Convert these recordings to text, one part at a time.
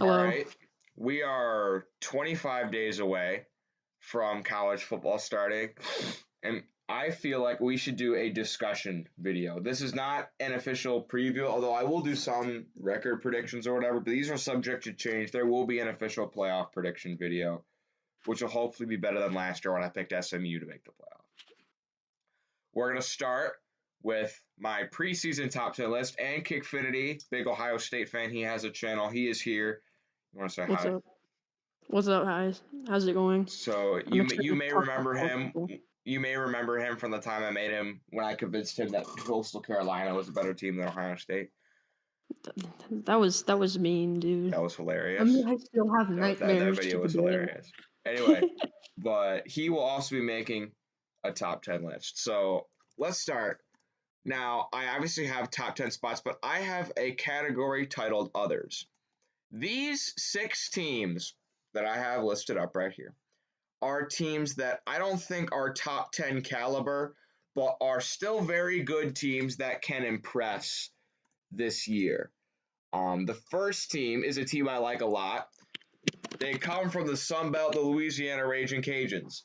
All Hello. right. We are 25 days away from college football starting, and I feel like we should do a discussion video. This is not an official preview, although I will do some record predictions or whatever, but these are subject to change. There will be an official playoff prediction video, which will hopefully be better than last year when I picked SMU to make the playoff. We're going to start with my preseason top 10 list and Kickfinity, big Ohio State fan. He has a channel. He is here. You want to say What's hi? up? What's up, guys? How's it going? So I'm you excited to may talk about remember college him. football. You may remember him from the time I made him when I convinced him that Coastal Carolina was a better team than Ohio State. That was mean, dude. That was I mean, hilarious. I still have That nightmares to video the was day. hilarious. Anyway, but he will also be making a top 10 list. So let's start. Now, I obviously have top 10 spots, but I have a category titled Others. These six teams that I have listed up right here are teams that I don't think are top 10 caliber, but are still very good teams that can impress this year. The first team is a team I like a lot. They come from the Sun Belt, the Louisiana Raging Cajuns.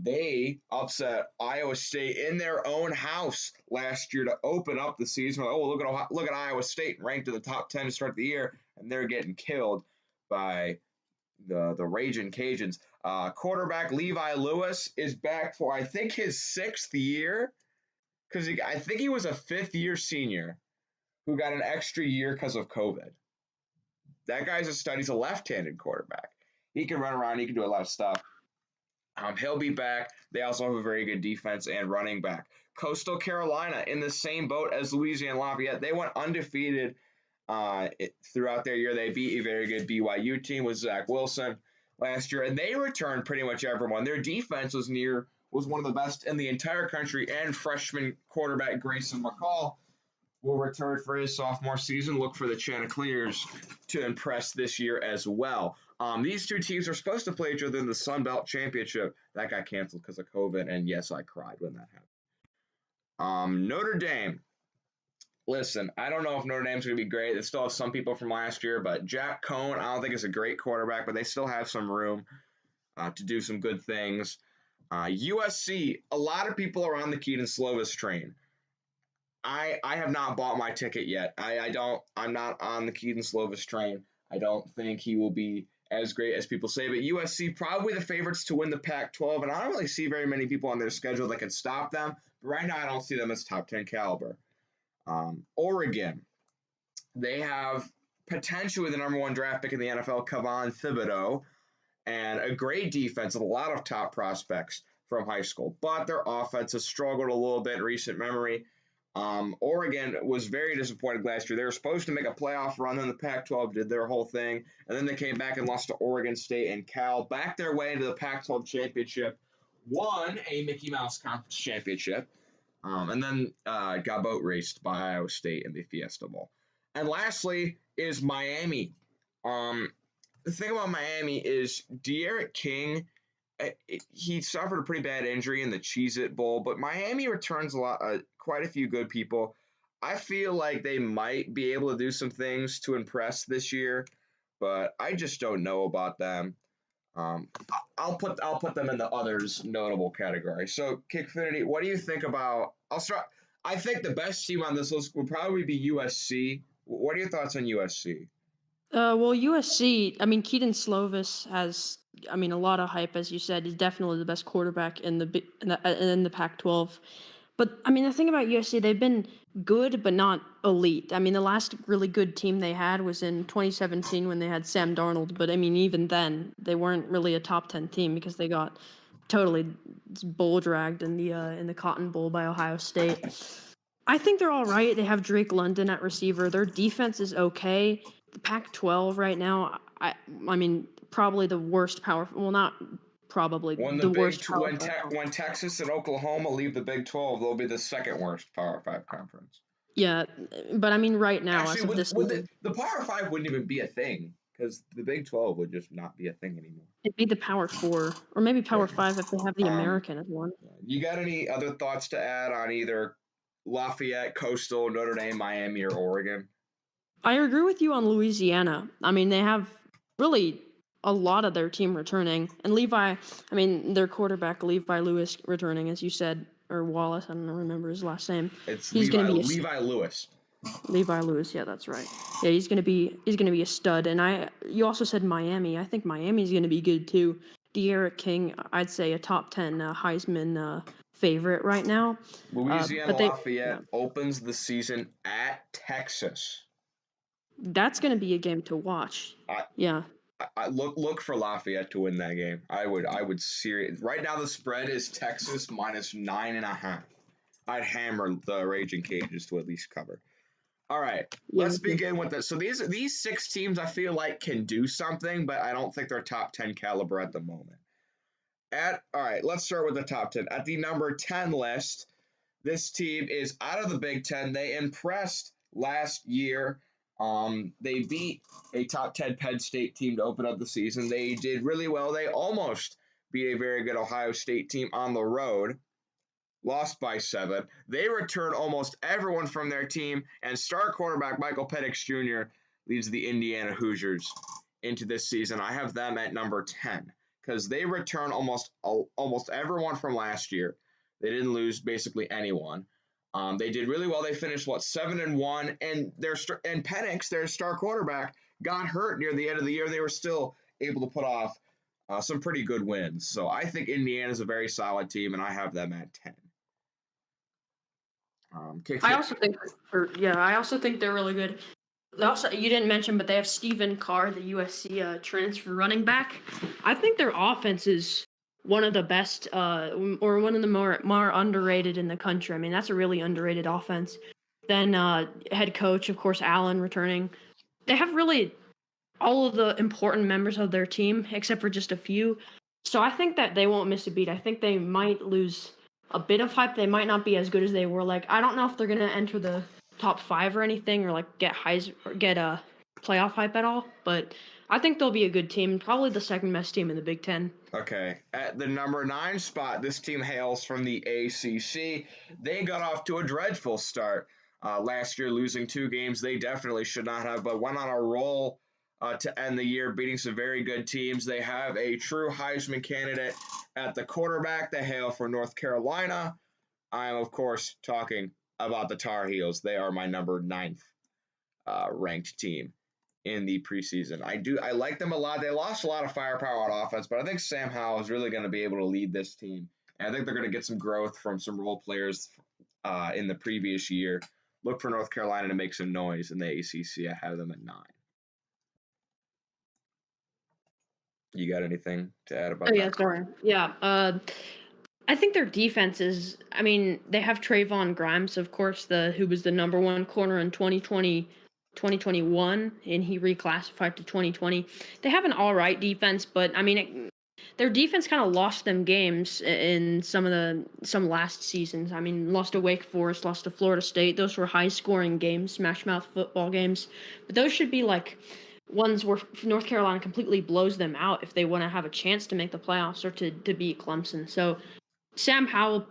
They upset Iowa State in their own house last year to open up the season. Oh, look at Iowa State ranked in the top 10 to start the year, and they're getting killed by the Raging Cajuns. Quarterback Levi Lewis is back for I think his sixth year because I think he was a fifth year senior who got an extra year because of COVID. That guy's a stud. He's a left-handed quarterback. He can run around. He can do a lot of stuff. He'll be back. They also have a very good defense and running back. Coastal Carolina in the same boat as Louisiana Lafayette. They went undefeated throughout their year. They beat a very good BYU team with Zach Wilson last year, and they returned pretty much everyone. Their defense was one of the best in the entire country, and freshman quarterback Grayson McCall will return for his sophomore season. Look for the Chanticleers to impress this year as well. These two teams are supposed to play each other in the Sun Belt Championship. That got canceled because of COVID, and yes, I cried when that happened. Notre Dame. Listen, I don't know if Notre Dame's going to be great. They still have some people from last year, but Jack Cohn, I don't think is a great quarterback, but they still have some room to do some good things. USC, a lot of people are on the Keaton Slovis train. I have not bought my ticket yet. I'm not on the Keaton Slovis train. I don't think he will be as great as people say. But USC probably the favorites to win the Pac-12, and I don't really see very many people on their schedule that can stop them. But right now, I don't see them as top 10 caliber. Oregon, they have potentially the number one draft pick in the NFL, Kayvon Thibodeaux, and a great defense with a lot of top prospects from high school. But their offense has struggled a little bit in recent memory. Oregon was very disappointed last year. They were supposed to make a playoff run, then the Pac-12 did their whole thing, and then they came back and lost to Oregon State and Cal, backed their way into the Pac-12 championship, won a Mickey Mouse Conference championship, and then got boat raced by Iowa State in the Fiesta Bowl. And lastly is Miami. The thing about Miami is De'Aaron King he suffered a pretty bad injury in the Cheez-It Bowl, but Miami returns quite a few good people. I feel like they might be able to do some things to impress this year, but I just don't know about them. Um, I'll put them in the others notable category. So, Kickfinity, what do you think about? I'll start. I think the best team on this list would probably be USC. What are your thoughts on USC? Well, USC. I mean, Keaton Slovis has. I mean, a lot of hype, as you said. He's definitely the best quarterback in the Pac-12. But I mean, the thing about USC, they've been good but not elite. I mean, the last really good team they had was in 2017 when they had Sam Darnold. But I mean, even then, they weren't really a top 10 team because they got totally bull dragged in the Cotton Bowl by Ohio State. I think they're all right. They have Drake London at receiver. Their defense is okay. The Pac-12 right now, I mean, probably the worst power. Well, not probably When the the worst power when five conference. when Texas and Oklahoma leave the Big 12, they'll be the second worst Power 5 conference. Yeah, but I mean, right now, as Actually, of this would season, the Power 5 wouldn't even be a thing because the Big 12 would just not be a thing anymore. it'd be the Power Four or maybe Yeah. Power Five if they have the Um, American as one. you got any other thoughts to add on either Lafayette, Coastal, Notre Dame, Miami, or Oregon? I agree with you on Louisiana. I mean, they have really a lot of their team returning, and their quarterback Levi Lewis returning, as you said, or Wallace. I don't remember his last name. It's He's going to be a Levi Lewis. Levi Lewis. Yeah, that's right. Yeah, he's gonna be a stud. And you also said Miami. I think Miami's gonna be good too. De'Ara King, I'd say a top 10 Heisman favorite right now. Louisiana But yeah, Lafayette opens the season at Texas. that's gonna be a game to watch. I, Yeah. I look for Lafayette to win that game. I would serious. Right now the spread is Texas minus 9.5. I'd hammer the Raging Cajuns to at least cover. All right, Yeah, let's me too. begin with this. So these six teams I feel like can do something, but I don't think they're top 10 caliber at the moment. All right, let's start with the top 10. At the number 10 list, this team is out of the Big Ten. They impressed last year. They beat a top 10 Penn State team to open up the season. They did really well. They almost beat a very good Ohio State team on the road, lost by 7. They return almost everyone from their team, and star quarterback Michael Penix Jr. leads the Indiana Hoosiers into this season. I have them at number 10 because they return almost everyone from last year. They didn't lose basically anyone. They did really well. They finished 7-1, and Penix, their star quarterback, got hurt near the end of the year. They were still able to put off some pretty good wins. So I think Indiana is a very solid team, and I have them at 10. I Kickfit. also think, I also think they're really good. Also, you didn't mention, but they have Stephen Carr, the USC transfer running back. I think their offense is one of the best, or one of the more underrated in the country. I mean, that's a really underrated offense. Then head coach, of course, Allen returning. They have really all of the important members of their team, except for just a few. So I think that they won't miss a beat. I think they might lose a bit of hype. They might not be as good as they were. Like, I don't know if they're gonna enter the top 5 or anything, or like get a playoff hype at all. But I think they'll be a good team. Probably the second best team in the Big Ten. Okay. At the number 9 spot, this team hails from the ACC. They got off to a dreadful start last year, losing 2 games they definitely should not have, but went on a roll to end the year, beating some very good teams. They have a true Heisman candidate at the quarterback. They hail from North Carolina. I am, of course, talking about the Tar Heels. They are my number 9th ranked team in the preseason. I like them a lot. They lost a lot of firepower on offense, but I think Sam Howell is really going to be able to lead this team. And I think they're going to get some growth from some role players in the previous year. Look for North Carolina to make some noise in the ACC. I have them at 9. You got anything to add Oh about yeah, that? sorry. Yeah. I think their defense is. I mean, they have Trayvon Grimes, of course, who was the number 1 corner in 2020, 2021, and he reclassified to 2020. They have an all right defense, but I mean, their defense kind of lost them games in some last seasons. I mean, lost to Wake Forest, lost to Florida State. Those were high scoring games, smash mouth football games. But those should be like ones where North Carolina completely blows them out if they want to have a chance to make the playoffs or to beat Clemson. So Sam Howell,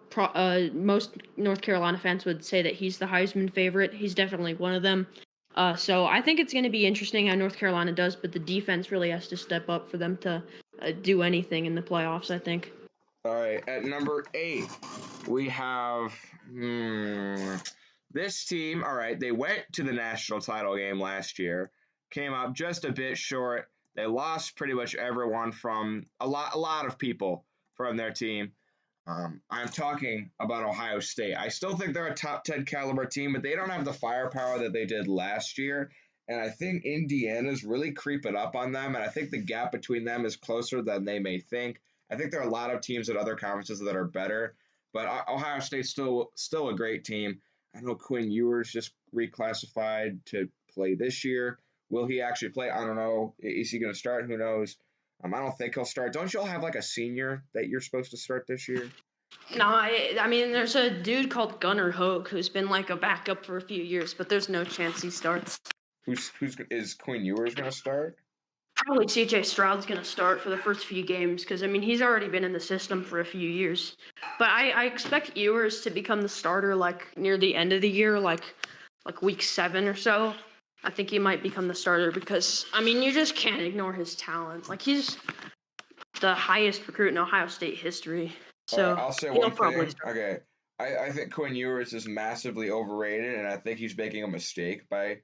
most North Carolina fans would say that he's the Heisman favorite. He's definitely one of them. So I think it's going to be interesting how North Carolina does, but the defense really has to step up for them to do anything in the playoffs, I think. All right, at number 8, we have this team. All right, they went to the national title game last year, came up just a bit short. They lost pretty much everyone from a lot of people from their team. I'm talking about Ohio State. I still think they're a top 10 caliber team, but they don't have the firepower that they did last year. And I think Indiana's really creeping up on them. And I think the gap between them is closer than they may think. I think there are a lot of teams at other conferences that are better, but Ohio State's still a great team. I know Quinn Ewers just reclassified to play this year. Will he actually play? I don't know. Is he going to start? Who knows? I don't think he'll start. Don't y'all have like a senior that you're supposed to start this year? No, I mean, there's a dude called Gunnar Hogue who's been like a backup for a few years, but there's no chance he starts. Who's is Quinn Ewers going to start? Probably CJ Stroud's going to start for the first few games because, I mean, he's already been in the system for a few years. But I expect Ewers to become the starter like near the end of the year, like week 7 or so. I think he might become the starter because, I mean, you just can't ignore his talent. Like, he's the highest recruit in Ohio State history. All right, So I'll say he'll one probably thing. start. Okay, I think Quinn Ewers is massively overrated, and I think he's making a mistake by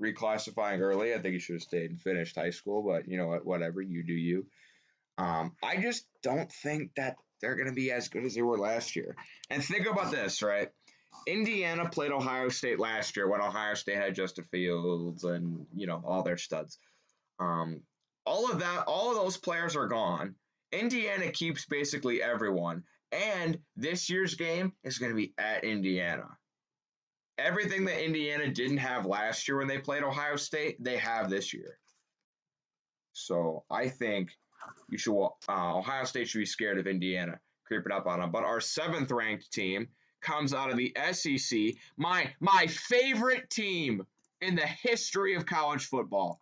reclassifying early. I think he should have stayed and finished high school, but you know what? Whatever, you do you. I just don't think that they're going to be as good as they were last year. And think about this, right? Indiana played Ohio State last year when Ohio State had Justin Fields and all their studs. Um, all of that, all of those players are gone. Indiana keeps basically everyone, and this year's game is going to be at Indiana. Everything that Indiana didn't have last year when they played Ohio State, they have this year. So I think you should. Ohio State should be scared of Indiana creeping up on them. But our seventh ranked team comes out of the SEC, my favorite team in the history of college football.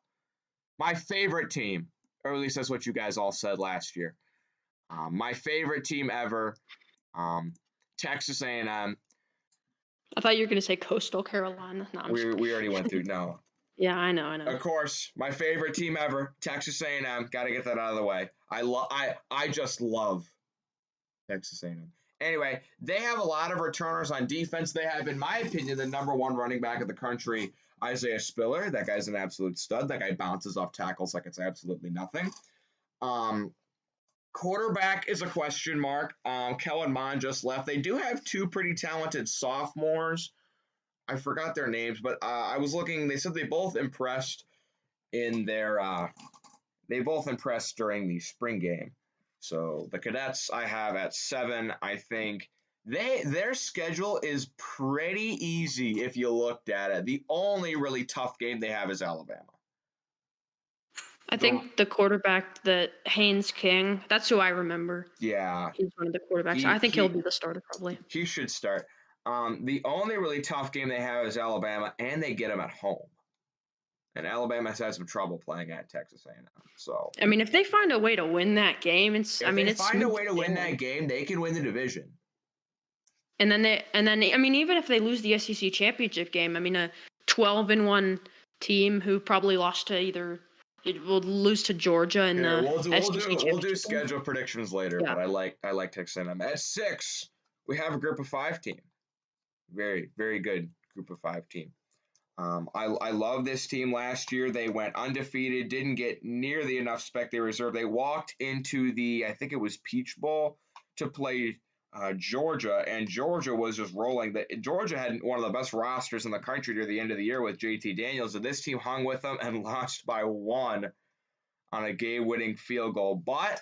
My favorite team, or at least that's what you guys all said last year. My favorite team ever, Texas A&M. I thought you were going to say Coastal Carolina. No, We already went through. No, yeah, I know. of course, my favorite team ever, Texas A&M. Got to get that out of the way. I just love Texas A&M. Anyway, they have a lot of returners on defense. They have, in my opinion, the number one running back in the country, Isaiah Spiller. That guy's an absolute stud. That guy bounces off tackles like it's absolutely nothing. Quarterback is a question mark. Kellen Mond just left. They do have two pretty talented sophomores. I forgot their names, but I was looking. They said they both impressed in their. They both impressed during the spring game. So the Cadets I have at 7. I think their schedule is pretty easy if you looked at it. The only really tough game they have is Alabama. I think the quarterback, that Haynes King, that's who I remember. Yeah, He's one of the quarterbacks. I think he'll be the starter probably. He should start. The only really tough game they have is Alabama, and they get them at home. And Alabama's had some trouble playing at Texas A&M. So I mean, if they find a way to win that game, if they find a way to win that game, they can win the division. And then I mean, even if they lose the SEC championship game, I mean, a 12-1 team who probably lost to it will lose to Georgia in the SEC championship. We'll do schedule predictions later, yeah. But I like Texas A&M. At 6, we have a group of 5 team. Very, very good group of 5 team. I love this team last year. They went undefeated, didn't get nearly enough spectator reserve. They walked into I think it was Peach Bowl to play Georgia, and Georgia was just rolling. Georgia had one of the best rosters in the country near the end of the year with JT Daniels, and this team hung with them and lost by 1 on a game-winning field goal. But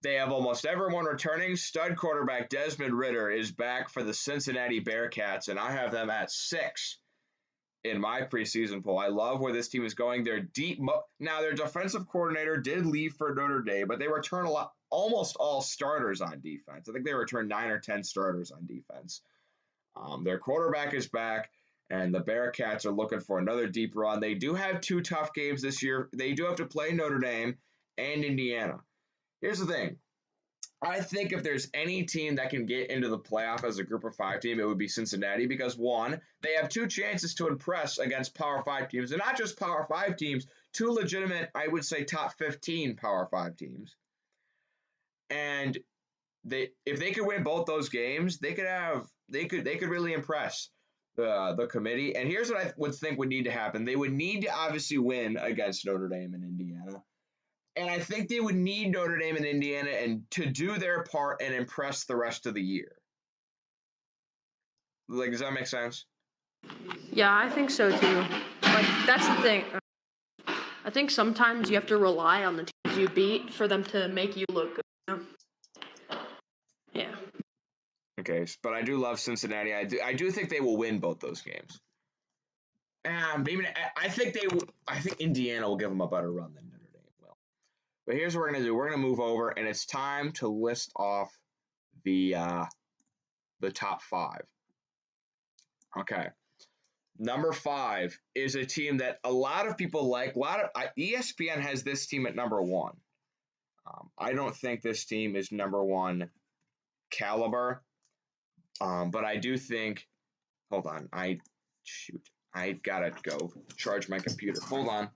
they have almost everyone returning. Stud quarterback Desmond Ridder is back for the Cincinnati Bearcats, and I have them at 6 in my preseason poll. I love where this team is going. They're deep. Now, their defensive coordinator did leave for Notre Dame, but they return almost all starters on defense. I think they returned 9 or 10 starters on defense. Their quarterback is back, and the Bearcats are looking for another deep run. They do have 2 tough games this year. They do have to play Notre Dame and Indiana. Here's the thing. I think if there's any team that can get into the playoff as a group of 5 team, it would be Cincinnati because, 1, they have 2 chances to impress against Power 5 teams, and not just Power 5 teams, 2 legitimate, I would say, top 15 Power 5 teams. And if they could win both those games, they could really impress the committee. And here's what I would think would need to happen. They would need to obviously win against Notre Dame and Indiana. And I think they would need Notre Dame and Indiana and to do their part and impress the rest of the year. Like, does that make sense? Yeah, I think so too. Like, that's the thing. I think sometimes you have to rely on the teams you beat for them to make you look good. You know? Yeah. Okay, but I do love Cincinnati. I do think they will win both those games. I think Indiana will give them a better run than Notre Dame will. But here's what we're gonna do. We're gonna move over, and it's time to list off the top 5. Okay. Number 5 is a team that a lot of people like. ESPN has this team at number 1. I don't think this team is number 1 caliber, but I do think. Hold on, I I gotta go charge my computer. Hold on.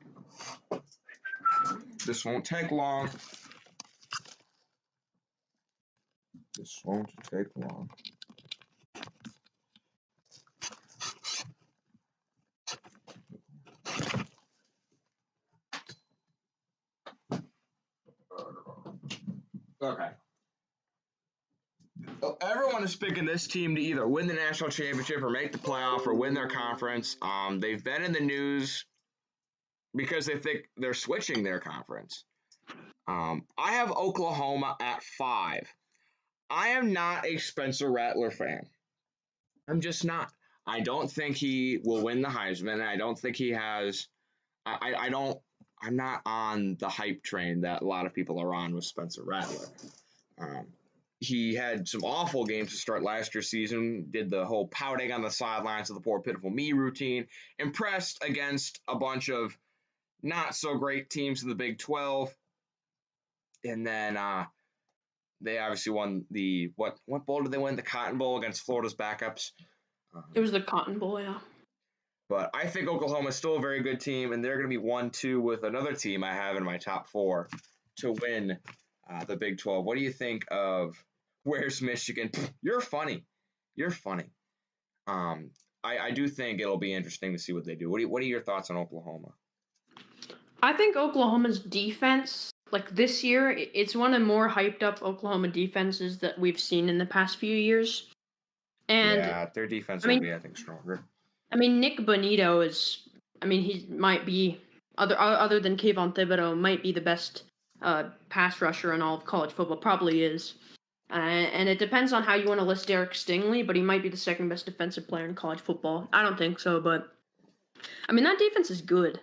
This won't take long. This won't take long. Okay. Well, everyone is picking this team to either win the national championship or make the playoff or win their conference. They've been in the news because they think they're switching their conference. I have Oklahoma at 5. I am not a Spencer Rattler fan. I'm just not. I don't think he will win the Heisman. I don't think he has. I don't. I'm not on the hype train that a lot of people are on with Spencer Rattler. Um, he had some awful games to start last year's season. Did the whole pouting on the sidelines of the poor pitiful me routine. Impressed against a bunch of not so great teams in the Big 12, and then they obviously won the what bowl did they win? The Cotton Bowl against Florida's backups. It was the Cotton Bowl, yeah. But I think Oklahoma is still a very good team, and they're going to be 1-2 with another team I have in my top 4 to win the Big 12. What do you think of where's Michigan? You're funny. You're funny. I do think it'll be interesting to see what they do. What are your thoughts on Oklahoma? I think Oklahoma's defense, like this year, it's one of the more hyped up Oklahoma defenses that we've seen in the past few years. And Yeah, their defense I will mean, be, I think, stronger. Nick Bonito is. He might be other than Kayvon Thibodeau, might be the best pass rusher in all of college football. Probably is. And it depends on how you want to list Derek Stingley, but he might be the second best defensive player in college football. I don't think so, but that defense is good.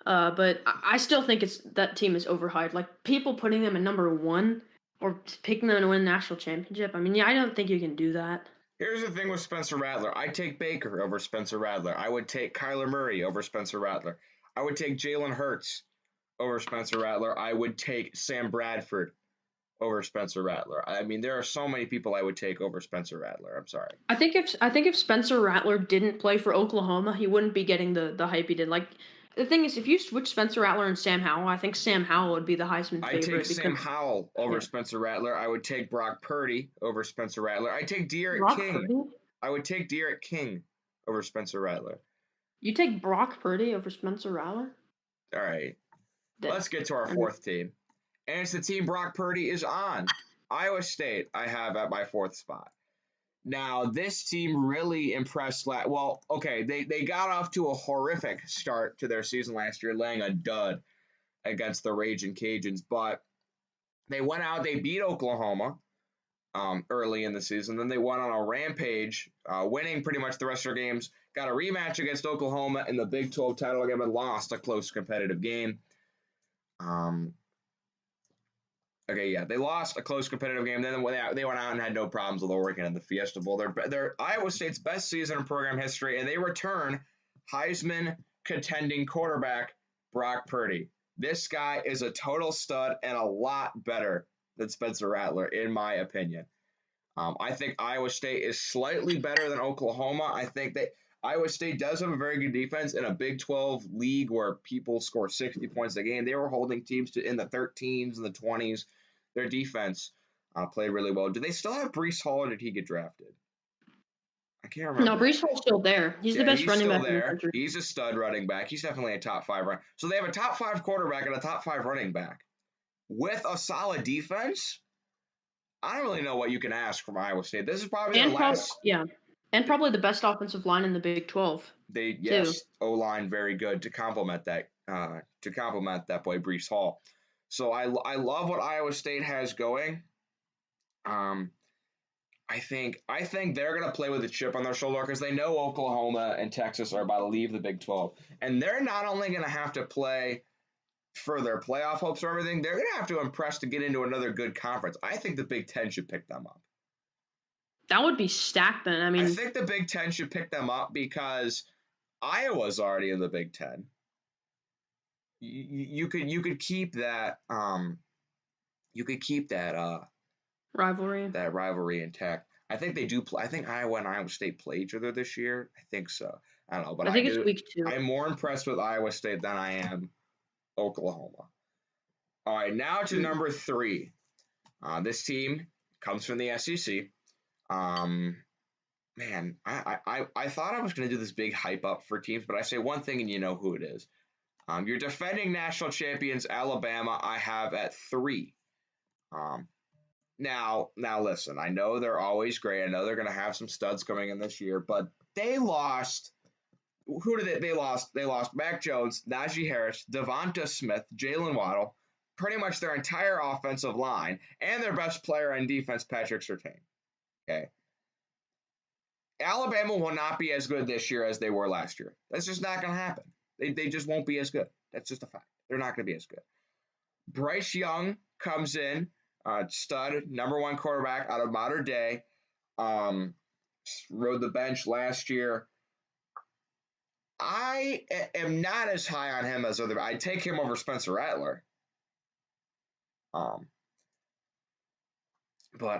But I still think that team is overhyped. Like people putting them at number 1 or picking them to win the national championship. I don't think you can do that. Here's the thing with Spencer Rattler. I take Baker over Spencer Rattler. I would take Kyler Murray over Spencer Rattler. I would take Jalen Hurts over Spencer Rattler. I would take Sam Bradford over Spencer Rattler. There are so many people I would take over Spencer Rattler. I'm sorry. I think if Spencer Rattler didn't play for Oklahoma, he wouldn't be getting the hype he did. Like the thing is, if you switch Spencer Rattler and Sam Howell, I think Sam Howell would be the Heisman favorite. I take Sam Howell over Spencer Rattler. I would take Brock Purdy over Spencer Rattler. I take De'Aaron King. Purdy? I would take De'Aaron King over Spencer Rattler. You take Brock Purdy over Spencer Rattler? All right. Let's get to our 4th team. And it's the team Brock Purdy is on. Iowa State, I have at my 4th spot. Now, this team really impressed. They got off to a horrific start to their season last year, laying a dud against the Raging Cajuns. But they went out, they beat Oklahoma early in the season. Then they went on a rampage, winning pretty much the rest of their games. Got a rematch against Oklahoma in the Big 12 title game and lost a close competitive game. They lost a close competitive game. Then they went out and had no problems with Oregon in the Fiesta Bowl. They're Iowa State's best season in program history, and they return Heisman contending quarterback Brock Purdy. This guy is a total stud and a lot better than Spencer Rattler, in my opinion. I think Iowa State is slightly better than Oklahoma. I think that Iowa State does have a very good defense in a Big 12 league where people score 60 points a game. They were holding teams in the 13s and the 20s. Their defense played really well. Do they still have Breece Hall, or did he get drafted? I can't remember. No, Breece Hall's still there. He's the best running back in the country. He's a stud running back. He's definitely a top 5 runner. So they have a top 5 quarterback and a top 5 running back with a solid defense. I don't really know what you can ask from Iowa State. This is probably and probably the best offensive line in the Big 12. O-line very good to complement that boy Breece Hall. So I love what Iowa State has going. I think they're going to play with a chip on their shoulder because they know Oklahoma and Texas are about to leave the Big 12. And they're not only going to have to play for their playoff hopes or everything, they're going to have to impress to get into another good conference. I think the Big 10 should pick them up. That would be stacked then. I think the Big 10 should pick them up because Iowa's already in the Big 10. You could keep that rivalry intact. I think they do. I think Iowa and Iowa State play each other this year. I think so. I don't know, but I think it's week 2. I'm more impressed with Iowa State than I am Oklahoma. All right, now to number 3. This team comes from the SEC. Man, I thought I was going to do this big hype up for teams, but I say one thing and you know who it is. Your defending national champions, Alabama, I have at 3. Um, now listen, I know they're always great. I know they're going to have some studs coming in this year, but they lost. Who did they lost? They lost Mac Jones, Najee Harris, Devonta Smith, Jalen Waddle, pretty much their entire offensive line, and their best player on defense, Patrick Surtain. Okay. Alabama will not be as good this year as they were last year. That's just not going to happen. They just won't be as good. That's just a fact. They're not going to be as good. Bryce Young comes in, stud, number 1 quarterback out of modern day. Rode the bench last year. I am not as high on him as other. I'd take him over Spencer Rattler. But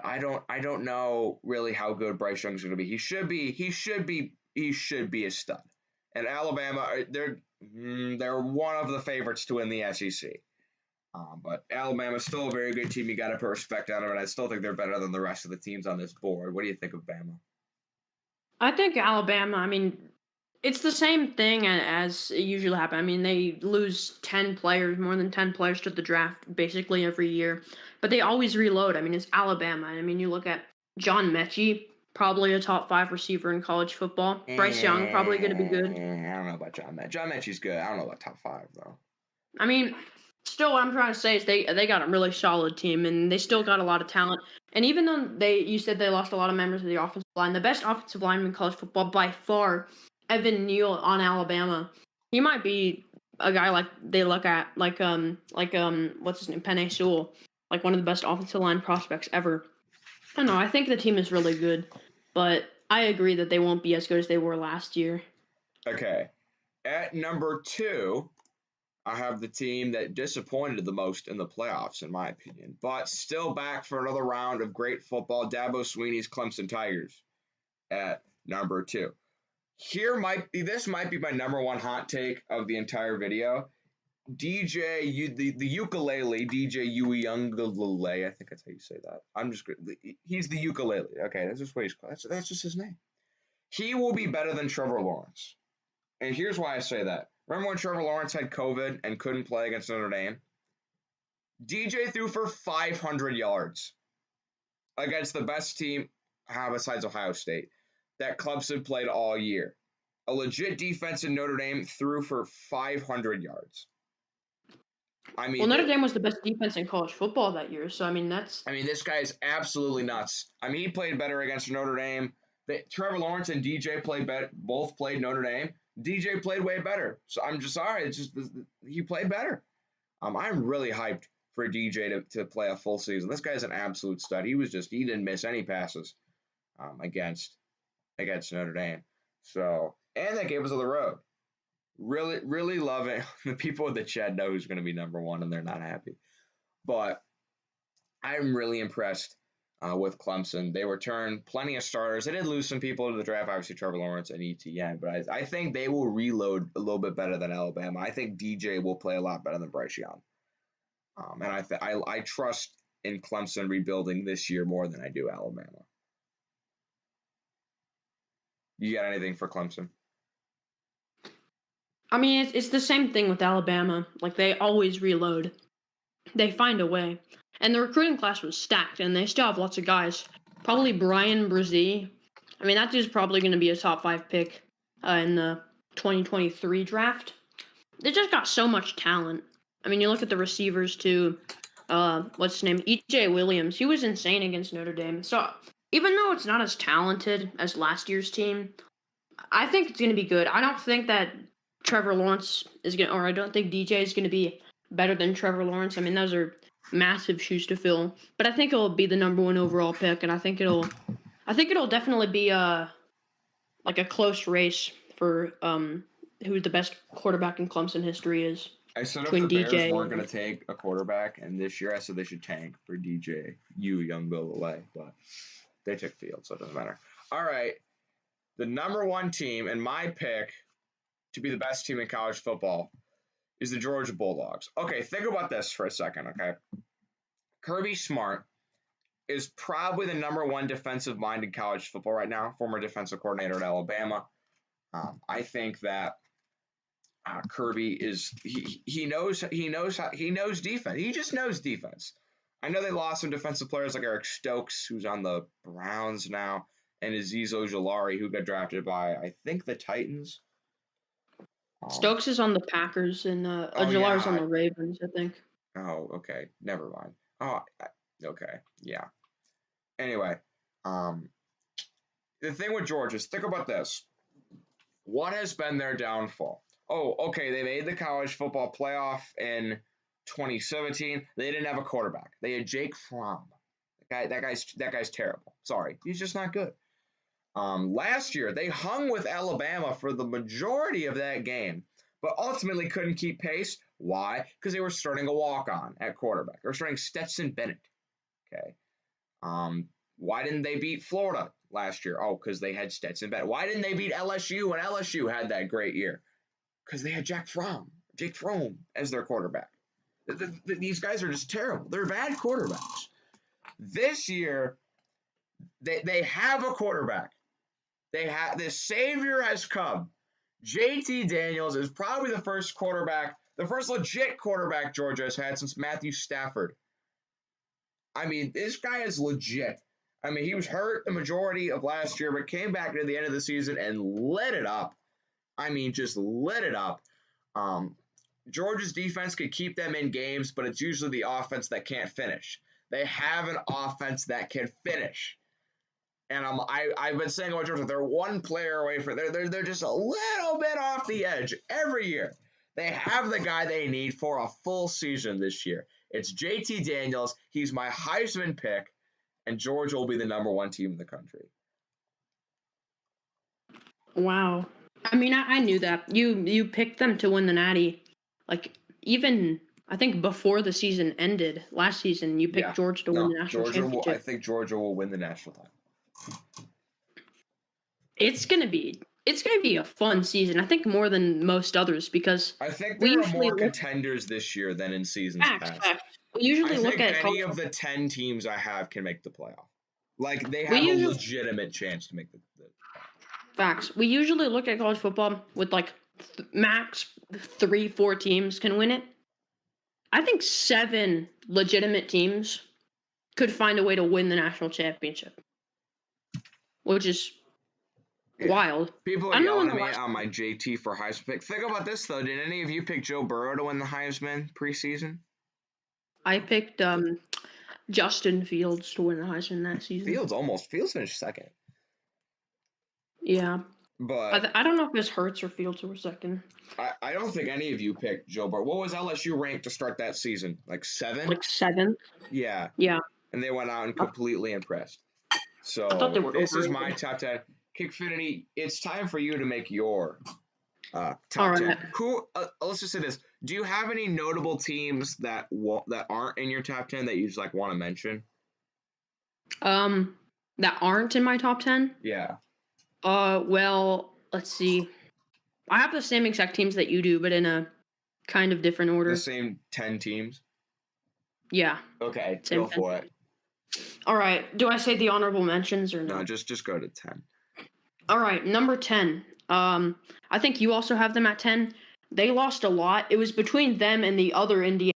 I don't know really how good Bryce Young's going to be. He should be a stud. And Alabama, they're one of the favorites to win the SEC. But Alabama's still a very good team. You got to put respect on them, and I still think they're better than the rest of the teams on this board. What do you think of Bama? I think Alabama, I mean, it's the same thing as it usually happens. I mean, they lose 10 players, more than 10 players to the draft basically every year, but they always reload. I mean, it's Alabama. I mean, you look at John Mechie, probably a top 5 receiver in college football. Bryce Young, probably going to be good. I don't know about John Mechie. John Mechie's good. I don't know about top 5, though. I mean, still, what I'm trying to say is they got a really solid team, and they still got a lot of talent. And even though you said they lost a lot of members of the offensive line, the best offensive lineman in college football by far, Evan Neal on Alabama. He might be a guy like they look at like what's his name, Penei Sewell, like one of the best offensive line prospects ever. I don't know. I think the team is really good, but I agree that they won't be as good as they were last year. Okay, at number 2. I have the team that disappointed the most in the playoffs, in my opinion, but still back for another round of great football. Dabo Swinney's Clemson Tigers at number 2. This might be my number 1 hot take of the entire video. the ukulele, DJ Uiagalelei, I think that's how you say that. He's the ukulele. Okay, that's just what he's called. That's just his name. He will be better than Trevor Lawrence. And here's why I say that. Remember when Trevor Lawrence had COVID and couldn't play against Notre Dame? DJ threw for 500 yards against the best team besides Ohio State that Clemson played all year. A legit defense in Notre Dame threw for 500 yards. I mean, Notre Dame was the best defense in college football that year, so I mean this guy is absolutely nuts. I mean, he played better against Notre Dame. Trevor Lawrence and DJ both played Notre Dame. DJ played way better. So I'm just sorry. It's just he played better. I'm really hyped for DJ to play a full season. This guy's an absolute stud. He didn't miss any passes against Notre Dame. So, and that gave us on the road. Really, really love it. The people in the chat know who's going to be number 1, and they're not happy. But I'm really impressed with Clemson. They returned plenty of starters. They did lose some people to the draft, obviously Trevor Lawrence and ETN, but I think they will reload a little bit better than Alabama. I think DJ will play a lot better than Bryce Young. And I trust in Clemson rebuilding this year more than I do Alabama. You got anything for Clemson? I mean, it's the same thing with Alabama. Like, they always reload. They find a way. And the recruiting class was stacked, and they still have lots of guys. Probably Brian Brzee. I mean, that dude's probably going to be a top 5 pick in the 2023 draft. They just got so much talent. I mean, you look at the receivers, too. What's his name? E.J. Williams. He was insane against Notre Dame. So, even though it's not as talented as last year's team, I think it's going to be good. I don't think that Trevor Lawrence is going to, or I don't think DJ is going to be better than Trevor Lawrence. I mean, those are massive shoes to fill. But I think it'll be the number 1 overall pick, and I think it'll definitely be like a close race for who the best quarterback in Clemson history is. I said if the Bears weren't going to take a quarterback, and this year I said they should tank for DJ Uiagalelei, but they took Fields, so it doesn't matter. All right. the number one team and my pick to be the best team in college football is the Georgia Bulldogs. Okay, think about this for a second, okay? Kirby Smart is probably the number one defensive mind in college football right now, former defensive coordinator at Alabama. I think that Kirby is he knows defense. He just knows defense. I know they lost some defensive players like Eric Stokes, who's on the Browns now, and Azeez Ojulari, who got drafted by I think the Titans. Stokes is on the Packers, and Ojulari's on the Ravens, I think. Oh, okay. Never mind. Oh, okay. Yeah. Anyway, the thing with Georgia is think about this. What has been their downfall? Oh, okay. They made the college football playoff in 2017. They didn't have a quarterback. They had Jake Fromm. That guy's terrible. Sorry, he's just not good. Last year they hung with Alabama for the majority of that game, but ultimately couldn't keep pace. Why? Because they were starting a walk-on at quarterback. They were starting Stetson Bennett. Okay. Why didn't they beat Florida last year? Oh, because they had Stetson Bennett. Why didn't they beat LSU when LSU had that great year? Because they had Jake Fromm as their quarterback. These guys are just terrible. They're bad quarterbacks. This year, they have a quarterback. The savior has come. JT Daniels is probably the first legit quarterback Georgia has had since Matthew Stafford. I mean, this guy is legit. I mean, he was hurt the majority of last year, but came back at the end of the season and lit it up. I mean, just lit it up. Georgia's defense could keep them in games, but it's usually the offense that can't finish. They have an offense that can finish. And I've been saying about Georgia, they're one player away from they're just a little bit off the edge every year. They have the guy they need for a full season this year. It's JT Daniels. He's my Heisman pick, and Georgia will be the number one team in the country. Wow. I mean, I knew that. You picked them to win the Natty. Like, even, I think, before the season ended, last season, you picked Georgia to win the national championship. I think Georgia will win the national title. It's gonna be a fun season. I think more than most others because I think there are more contenders this year than in seasons past. We usually look at any of the 10 teams I have can make the playoff. Like they have a legitimate chance to make the facts. We usually look at college football with like max 3-4 teams can win it. I think 7 legitimate teams could find a way to win the national championship, which is wild. People are yelling at me on my JT for Heisman pick. Think about this though. Did any of you pick Joe Burrow to win the Heisman preseason? I picked Justin Fields to win the Heisman that season. Fields finished second. Yeah. But I don't know if it was Hurts or Fields who were second. I don't think any of you picked Joe Burrow. What was LSU ranked to start that season? Like 7? Like 7? Yeah. Yeah. And they went out and completely impressed. So this is my top 10. Kickfinity, it's time for you to make your top 10. Who? Let's just say this: do you have any notable teams that aren't in your top 10 that you just like want to mention? That aren't in my top 10? Yeah. Well, let's see. I have the same exact teams that you do, but in a kind of different order. The same 10 teams? Yeah. Okay, go for it. All right. Do I say the honorable mentions or no? No, just go to 10. All right, number 10. I think you also have them at 10. They lost a lot. It was between them and the other Indiana.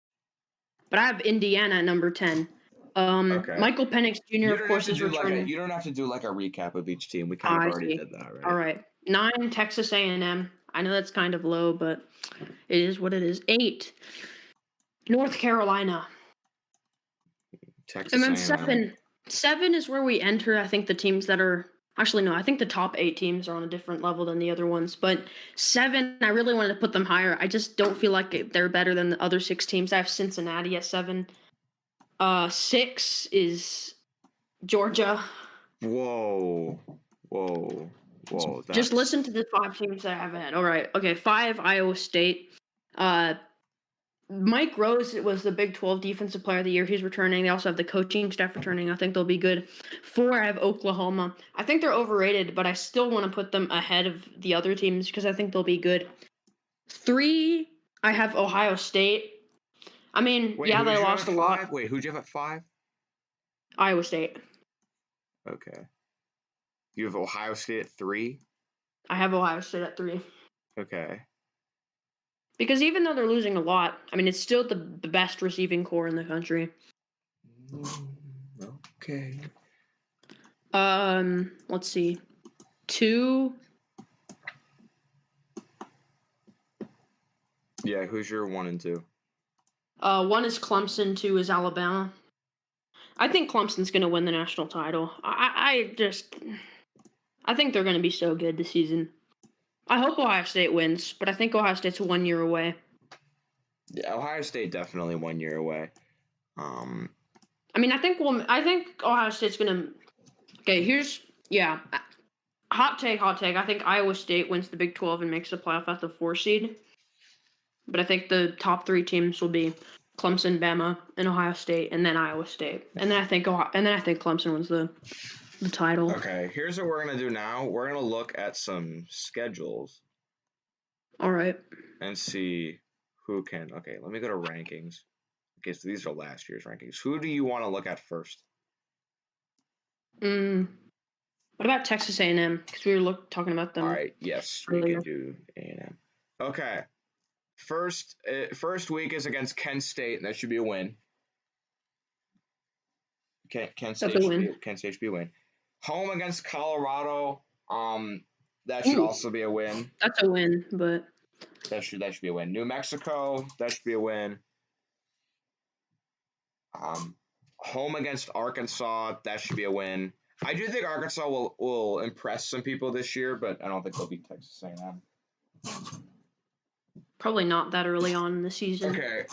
But I have Indiana at number 10. Okay. Michael Penix Jr., of course, is returning. You don't have to do like a recap of each team. We kind of already did that, right? All right. 9, Texas A&M. I know that's kind of low, but it is what it is. 8, North Carolina. Texas and then A&M. 7 is where we enter, I think, the teams that are... Actually, no, I think the top 8 teams are on a different level than the other ones. But 7, I really wanted to put them higher. I just don't feel like they're better than the other 6 teams. I have Cincinnati at 7. 6 is Georgia. Whoa. Just listen to the 5 teams that I have ahead. All right. Okay, 5, Iowa State. Mike Rose was the Big 12 Defensive Player of the Year. He's returning. They also have the coaching staff returning. I think they'll be good. 4, I have Oklahoma. I think they're overrated, but I still want to put them ahead of the other teams because I think they'll be good. 3, I have Ohio State. I mean, Wait, yeah, who'd they you have lost at a lot. 5? Wait, who'd you have at 5? Iowa State. Okay. You have Ohio State at 3? I have Ohio State at 3. Okay. Because even though they're losing a lot, I mean, it's still the best receiving core in the country. Okay. Let's see. 2. Yeah, who's your 1 and 2? 1 is Clemson, 2 is Alabama. I think Clemson's going to win the national title. I think they're going to be so good this season. I hope Ohio State wins, but I think Ohio State's 1 year away. Yeah, Ohio State definitely 1 year away. I mean, I think Ohio State's going to. Okay, hot take. I think Iowa State wins the Big 12 and makes the playoff at the 4 seed. But I think the top 3 teams will be Clemson, Bama, and Ohio State, and then Iowa State, and then I think Clemson wins the title. Okay, here's what we're gonna do now. We're gonna look at some schedules. All right. And see who can. Okay, let me go to rankings. Okay, so these are last year's rankings. Who do you want to look at first? What about Texas A&M? Because we were talking about them. All right. Yes, we can do A&M. Okay. First week is against Kent State, and that should be a win. Kent State should be a win. Home against Colorado. That should also be a win. That's a win, but that should be a win. New Mexico, that should be a win. Home against Arkansas, that should be a win. I do think Arkansas will impress some people this year, but I don't think they'll beat Texas A&M. Probably not that early on in the season. Okay.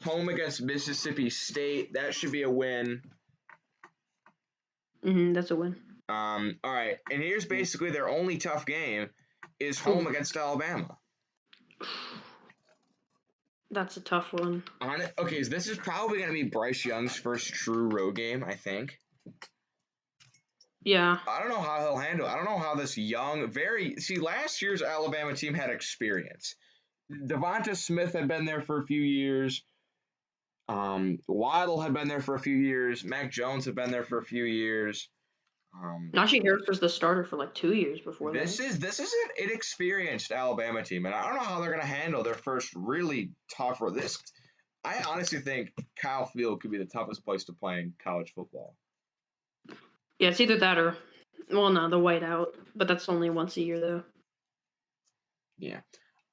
Home against Mississippi State, that should be a win. That's a win. All right, and here's basically their only tough game is home against Alabama. That's a tough one. Okay, so this is probably going to be Bryce Young's first true road game, I think. Yeah. I don't know how he'll handle it. I don't know how this young, last year's Alabama team had experience. Devonta Smith had been there for a few years. Waddle had been there for a few years. Mac Jones had been there for a few years. Najee Harris was the starter for like 2 years before that. This is an inexperienced Alabama team, and I don't know how they're going to handle their first really tough for this. I honestly think Kyle Field could be the toughest place to play in college football. Yeah, it's either that or, the whiteout, but that's only once a year though. Yeah,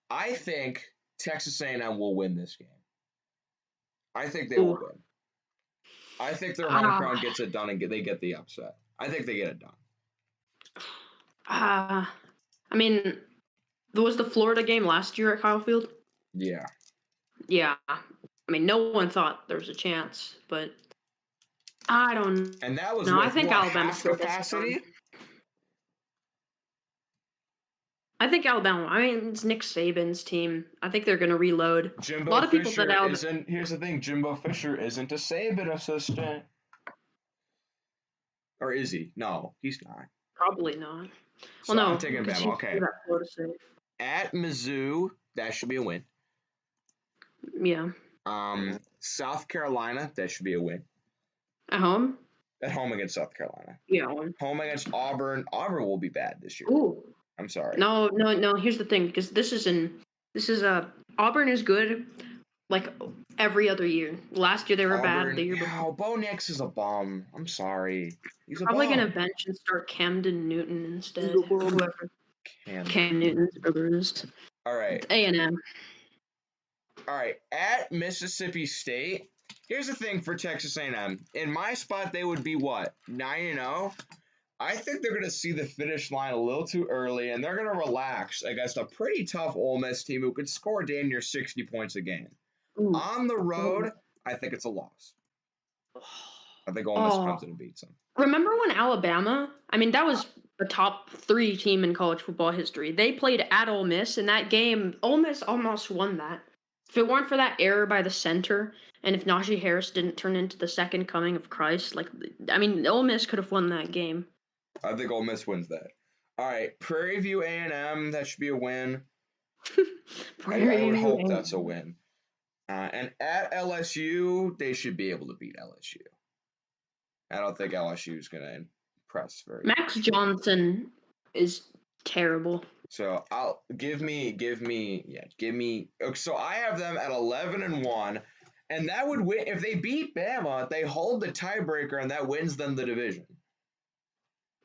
I think Texas A&M will win this game. I think they will win. I think their home crowd gets it done and they get the upset. I think they get it done. I mean, there was the Florida game last year at Kyle Field. Yeah. Yeah. I mean, no one thought there was a chance, but I don't. And that was I think Alabama's half capacity. I think Alabama. I mean, it's Nick Saban's team. I think they're going to reload. Jimbo a lot of people Fisher said Alabama. Here's the thing: Jimbo Fisher isn't a Saban assistant, or is he? No, he's not. Probably not. So well, no. I'm taking Bama. Okay. At Mizzou, that should be a win. Yeah. South Carolina, that should be a win. At home? At home against South Carolina. Yeah. Home against Auburn. Auburn will be bad this year. Ooh. I'm sorry. No. Here's the thing, because Auburn is good, like every other year. Last year they were bad. The year before. Bo Nix is a bum. I'm sorry. He's probably gonna bench and start Camden Newton instead. Whoever. Cam Newton's brother is. All right. A&M. All right. At Mississippi State. Here's the thing for Texas A&M. In my spot, they would be what? 9-0. I think they're going to see the finish line a little too early, and they're going to relax against a pretty tough Ole Miss team who could score damn near 60 points a game. Ooh. On the road, I think it's a loss. I think Ole Miss comes in and beats them. Remember when Alabama, I mean, that was the top 3 team in college football history. They played at Ole Miss, and that game, Ole Miss almost won that. If it weren't for that error by the center, and if Najee Harris didn't turn into the second coming of Christ, I mean, Ole Miss could have won that game. I think Ole Miss wins that. All right, Prairie View A&M, that should be a win. I would hope that's a win. And at LSU, they should be able to beat LSU. I don't think LSU is going to impress very much. Max Johnson is terrible. So give me. So I have them at 11-1, and that would win if they beat Bama. They hold the tiebreaker, and that wins them the division.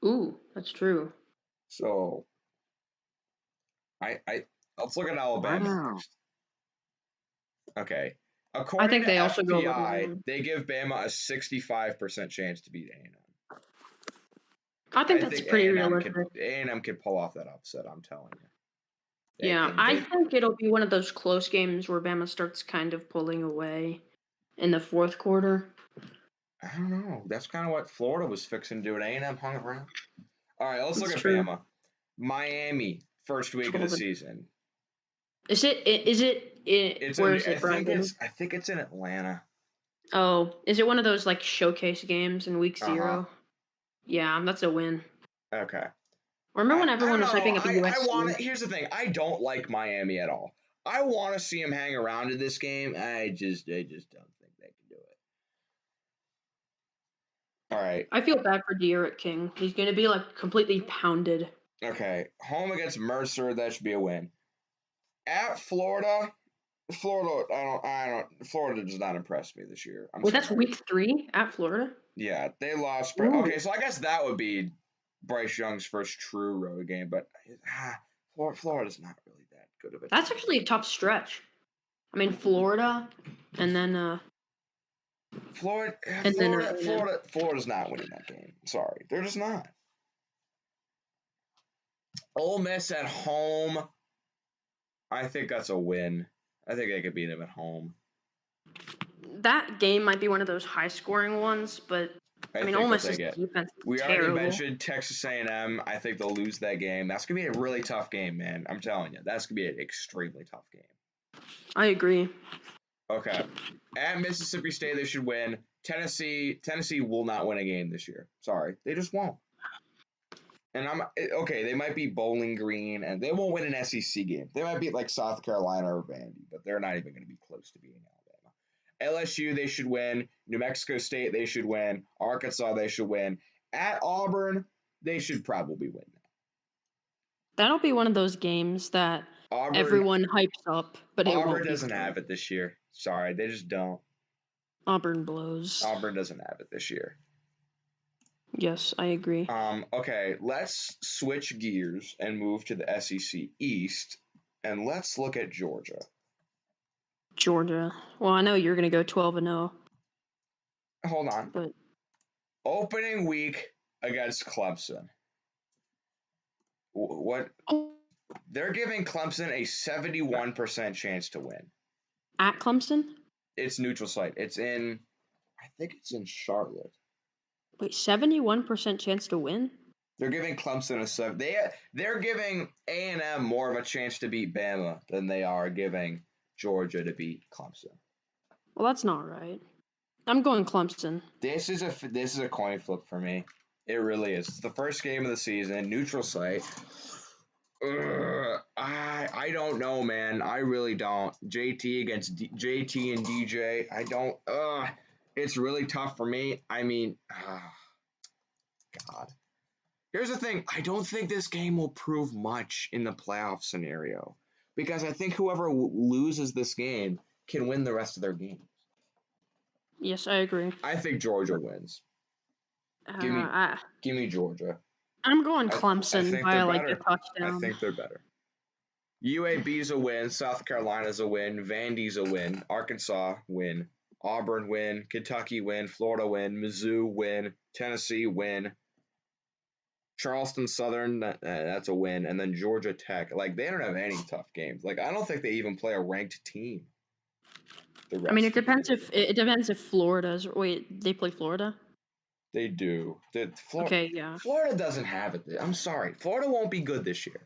Ooh, that's true. So let's look at Alabama next. Okay. According to FPI, they give Bama a 65% chance to beat A&M. I think that's pretty realistic. A&M could pull off that upset, I'm telling you. I think it'll be one of those close games where Bama starts kind of pulling away in the fourth quarter. I don't know. That's kind of what Florida was fixing to do, and A&M hung around. All right, let's look at Bama. Miami, first week of the season. Is it? Where is it, Brian? I think it's in Atlanta. Oh, is it one of those like showcase games in week 0? Yeah, that's a win. Okay. Remember when everyone was hyping up USC? Here's the thing. I don't like Miami at all. I want to see him hang around in this game. I just don't think they can do it. All right. I feel bad for De'Aaron King. He's going to be like completely pounded. Okay. Home against Mercer, that should be a win. At Florida, Florida does not impress me this year. That's week 3 at Florida? Yeah, they lost. Okay, so I guess that would be Bryce Young's first true road game, but Florida's not really that good of a team. That's actually a tough stretch. I mean, Florida, and then Florida's not winning that game. Sorry, they're just not. Ole Miss at home, I think that's a win. I think they could beat them at home. That game might be one of those high-scoring ones, but I mean, Ole Miss's defense is We already mentioned Texas A&M. I think they'll lose that game. That's going to be a really tough game, man. I'm telling you. That's going to be an extremely tough game. I agree. Okay. At Mississippi State, they should win. Tennessee will not win a game this year. Sorry. They just won't. And they might be Bowling Green, and they won't win an SEC game. They might beat like South Carolina or Vandy, but they're not even going to be close to beating Alabama. LSU, they should win. New Mexico State, they should win. Arkansas, they should win. At Auburn, they should probably win. That'll be one of those games that everyone hypes up, but Auburn doesn't have it this year. Sorry, they just don't. Auburn blows. Auburn doesn't have it this year. Yes, I agree. Okay, let's switch gears and move to the SEC East, and let's look at Georgia. Georgia. Well, I know you're going to go 12-0. Hold on. But opening week against Clemson. What? They're giving Clemson a 71% chance to win. At Clemson? It's neutral site. I think it's in Charlotte. Wait, 71% chance to win? They're giving Clemson a 7. They're giving A&M more of a chance to beat Bama than they are giving Georgia to beat Clemson. Well, that's not right. I'm going Clemson. This is a coin flip for me. It really is. It's the first game of the season, neutral site. I don't know, man. I really don't. JT against JT and DJ. I don't. It's really tough for me. I mean, God. Here's the thing. I don't think this game will prove much in the playoff scenario because I think whoever loses this game can win the rest of their games. Yes, I agree. I think Georgia wins. Give me Georgia. I'm going Clemson by like a touchdown. I think they're better. UAB's a win. South Carolina's a win. Vandy's a win. Arkansas win. Auburn win. Kentucky win. Florida win. Mizzou win. Tennessee win. Charleston Southern, that's a win. And then Georgia Tech. Like, they don't have any tough games. Like, I don't think they even play a ranked team. I mean, it depends if Florida's. Wait, they play Florida? They do. Okay, yeah. Florida doesn't have it. I'm sorry. Florida won't be good this year.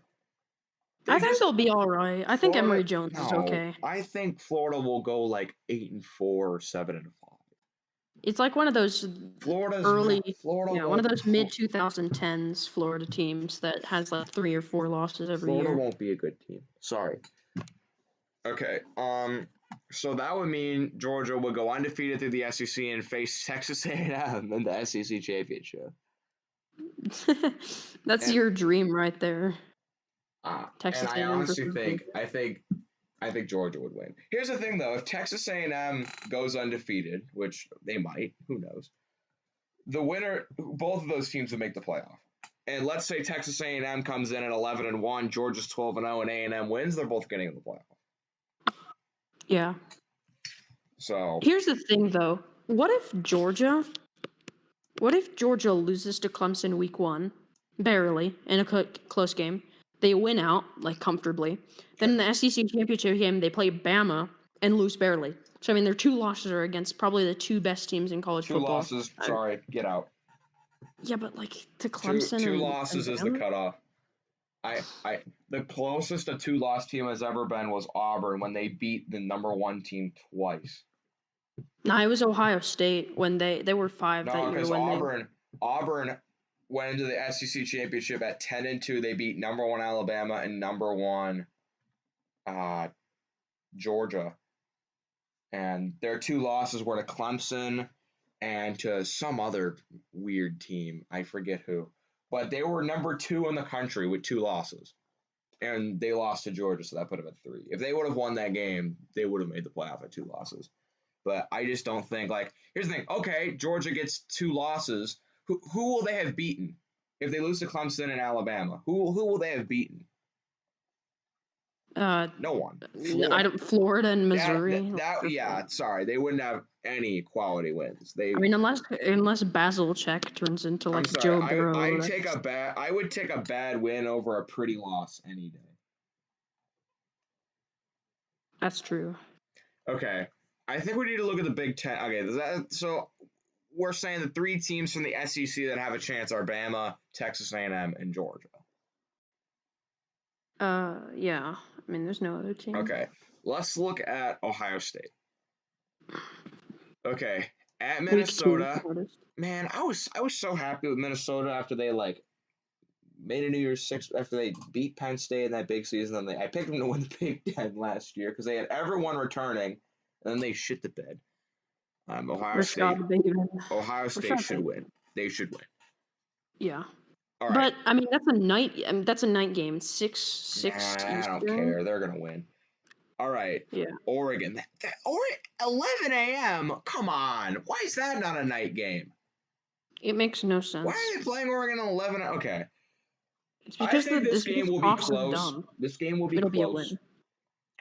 I They think just they'll be all right. I think Florida. Emory Jones is No, okay. I think Florida will go like 8-4 or 7-5. It's like one of those Florida's early, not. Florida one of won't. those mid 2010s Florida teams that has like 3 or 4 losses every Florida year. won't be a good team. Sorry. Okay. So that would mean Georgia would go undefeated through the SEC and face Texas A&M in the SEC championship. That's And your dream right there. and Texas I A&M honestly versus think Georgia. I think Georgia would win. Here's the thing though: if Texas A&M goes undefeated, which they might, who knows? The winner, both of those teams would make the playoff. And let's say Texas A&M comes in at 11-1, Georgia's 12-0, and A&M wins. They're both getting in the playoff. Yeah. So Here's the thing though. What if Georgia loses to Clemson week 1, barely, in a close game? They win out, like, comfortably. Then in the SEC championship game, they play Bama and lose barely. So, I mean, their 2 losses are against probably the 2 best teams in college two football. losses. Sorry, get out. Yeah, but, like, to Two Clemson two and losses is the Bama? cutoff. The closest a 2-loss team has ever been was Auburn when they beat the number 1 team twice. No, it was Ohio State when they were 5 that No, year because when they... Auburn went into the SEC championship at 10-2. They beat number 1 Alabama and number 1 Georgia, and their 2 losses were to Clemson and to some other weird team. I forget who, but they were number 2 in the country with 2 losses, and they lost to Georgia, so that put them at 3. If they would have won that game, they would have made the playoff at 2 losses. But I just don't think, like, here's the thing. Okay, Georgia gets 2 losses. Who will they have beaten if they lose to Clemson and Alabama? Who will they have beaten? No one. Florida. Florida and That, that, Missouri, like, that for sure. yeah, sorry, they wouldn't have any quality wins. I mean, unless Basil Check turns into, I'm like, sorry, Joe Burrow, I would take a bad win over a pretty loss any day. that's true. Okay, I think we need to look at the Big Ten. Okay, so we're saying the 3 teams from the SEC that have a chance are Bama, Texas A&M, and Georgia. Yeah. I mean, there's no other team. Okay, let's look at Ohio State. Okay, at Week 2 Minnesota, hardest. man, I was so happy with Minnesota after they made a New Year's Six after they beat Penn State in that big season. I picked them to win the Big Ten last year because they had everyone returning, and then they shit the bed. Ohio State, Rashad Bateman. Ohio State Rashad should Bateman. win. They should win. Yeah. All right. But I mean that's a night game. 6 Nah, I don't Eastern. care. They're gonna win. All right. Yeah. Oregon. Oregon. 11 a.m. Come on. Why is that not a night game? It makes no Why sense. are they playing Oregon at 11? Okay. It's I because think this game will be Hawks are close. dumb. This game will be It'll be a close. win.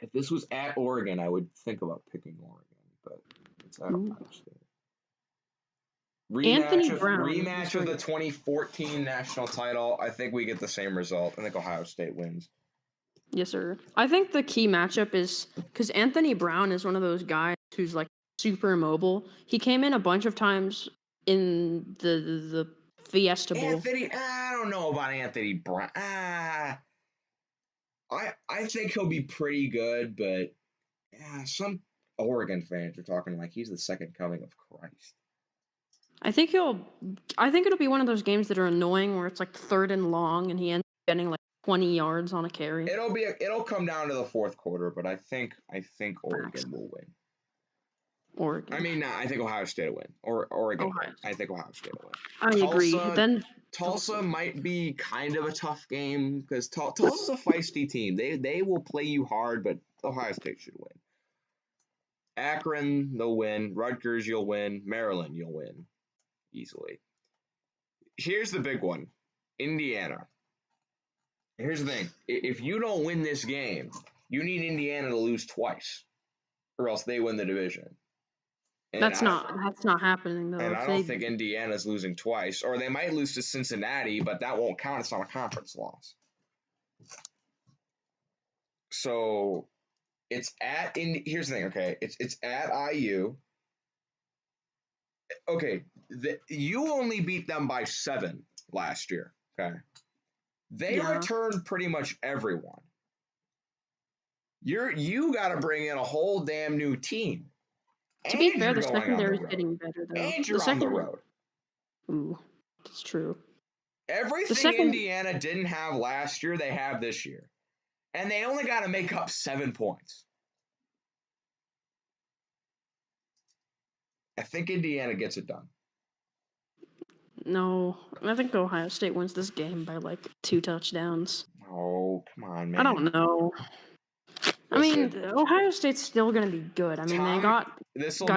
If this was at Oregon, I would think about picking Oregon, but it's at Ohio State. Anthony Brown. Rematch of the 2014 national title. I think we get the same result. I think Ohio State wins. Yes, sir. I think the key matchup is because Anthony Brown is one of those guys who's like super mobile. He came in a bunch of times in the Fiesta Bowl. I don't know about Anthony Brown. I think he'll be pretty good, but some Oregon fans are talking like he's the second coming of Christ. I think it'll be one of those games that are annoying where it's like 3rd and long and he ends up getting like 20 yards on a carry. It'll come down to the 4th quarter, but I think Oregon will win. Oregon. I mean, I think Ohio State will win. Oregon. I think Ohio State will win. I agree. Then Tulsa might be kind of a tough game because Tulsa's a feisty team. They will play you hard, but Ohio State should win. Akron, they'll win. Rutgers, you'll win. Maryland, you'll win easily. Here's the big one. Indiana. Here's the thing. If you don't win this game, you need Indiana to lose twice, or else they win the division. And that's not happening though. And I don't think Indiana's losing twice, or they might lose to Cincinnati, but that won't count. It's not a conference loss. So it's at here's the thing. Okay, it's at IU. Okay, you only beat them by 7 last year. Okay, they returned pretty much everyone. You got to bring in a whole damn new team, To be and fair, you're the going on the secondary is road, getting better though. and The you're on the second, road. ooh, that's true. The Everything second, Indiana didn't have last year, they have this year, and they only got to make up 7 points. I think Indiana gets it done. no, I think Ohio State wins this game by like 2 touchdowns. Oh, come on, man. I don't know. I mean, Ohio State's still gonna be good. I mean, they got this will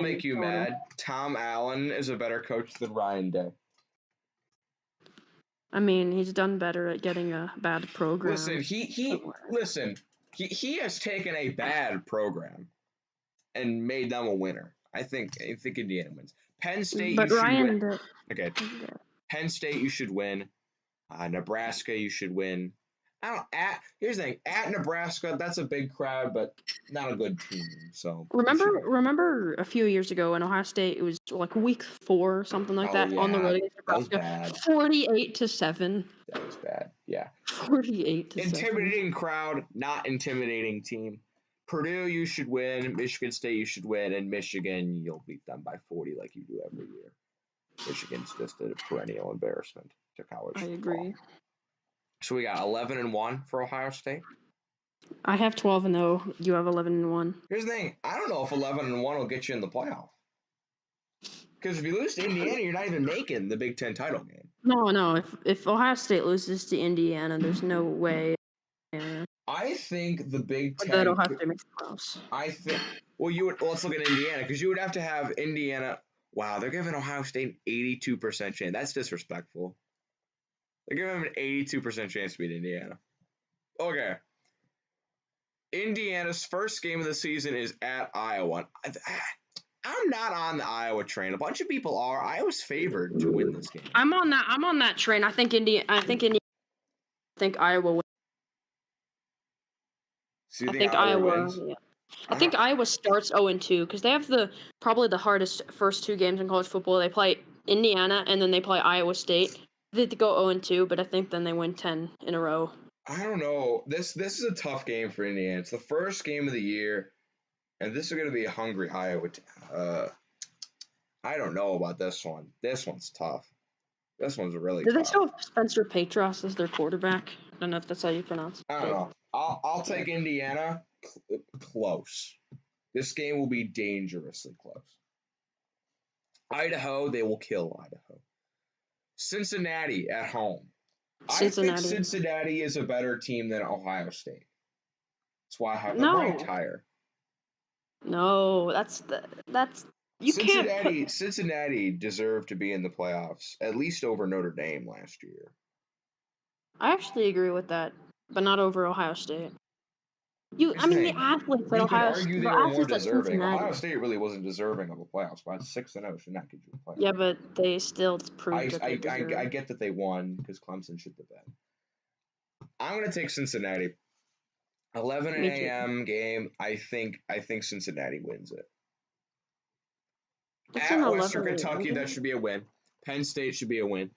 make you Total. mad. Tom Allen is a better coach than Ryan Day. I mean, he's done better at getting a bad program. He has taken a bad program and made them a winner. I think Indiana wins. Penn State, but you should Ryan, win. Okay, Penn State, you should win. Nebraska, you should win. Here's the thing. At Nebraska, that's a big crowd, but not a good team. So remember a few years ago in Ohio State, it was like week 4 or something like that on the road against Nebraska. That was bad. 48-7. That was bad. Yeah. 48-7. Intimidating crowd, not intimidating team. Purdue, you should win. Michigan State, you should win. And Michigan, you'll beat them by 40 like you do every year. Michigan's just a perennial embarrassment to college football. I agree. So we got 11-1 for Ohio State. I have 12-0. You have 11-1. Here's the thing. I don't know if 11-1 will get you in the playoff. Because if you lose to Indiana, you're not even making the Big Ten title game. No. If Ohio State loses to Indiana, there's no way. I think the Big Ten. That Ohio State makes the playoffs. I think. Well, let's look at Indiana because you would have to have Indiana. Wow, they're giving Ohio State an 82% chance. That's disrespectful. They're giving them an 82% chance to beat Indiana. Okay. Indiana's first game of the season is at Iowa. I'm not on the Iowa train. A bunch of people are. Iowa's favored to win this game. I'm on that train. I think Iowa wins. So you think Iowa wins? Yeah. I think Iowa starts 0-2 because they have probably the hardest first 2 games in college football. They play Indiana and then they play Iowa State. They have to go 0-2, but I think then they win 10 in a row. I don't know. This is a tough game for Indiana. It's the first game of the year, and this is going to be a hungry Iowa. I don't know about this one. This one's tough. This one's really tough. Do they still have Spencer Petras as their quarterback? I don't know if that's how you pronounce it. I don't know. I'll take Indiana close. This game will be dangerously close. Idaho, they will kill Idaho. Cincinnati at home. I think Cincinnati is a better team than Ohio State. That's why I have them ranked higher. No, Cincinnati deserved to be in the playoffs, at least over Notre Dame last year. I actually agree with that, but not over Ohio State. The athletes at Ohio State. They were more deserving. Ohio State really wasn't deserving of a playoff spot. 6-0 should not get you a playoff. Yeah, but they still proved that they deserve. I get that they won because Clemson should have been. I'm going to take Cincinnati. 11 a.m. game. I think Cincinnati wins it. At Western Kentucky, that should be a win. Penn State should be a win.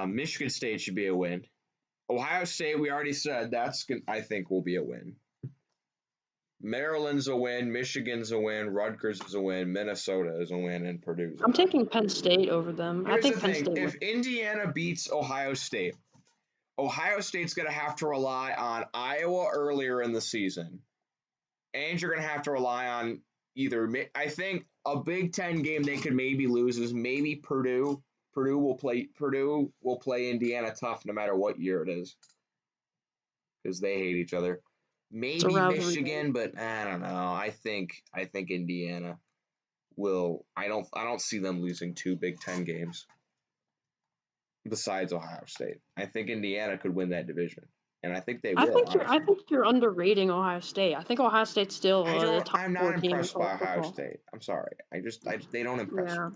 Michigan State should be a win. Ohio State, we already said I think will be a win. Maryland's a win. Michigan's a win. Rutgers is a win. Minnesota is a win, and Purdue's a win. I'm taking Penn State over them. Here's the thing. If Indiana beats Ohio State's going to have to rely on Iowa earlier in the season, and you're going to have to rely on I think a Big Ten game they could maybe lose is maybe Purdue. Purdue will play Indiana tough no matter what year it is because they hate each other. Maybe Michigan, but I don't know. I think Indiana will. I don't see them losing 2 Big Ten games besides Ohio State. I think Indiana could win that division, and I think they will. I think you're underrating Ohio State. I think Ohio State's still the top 4 team. I'm not impressed by Ohio State. I'm sorry. They don't impress me.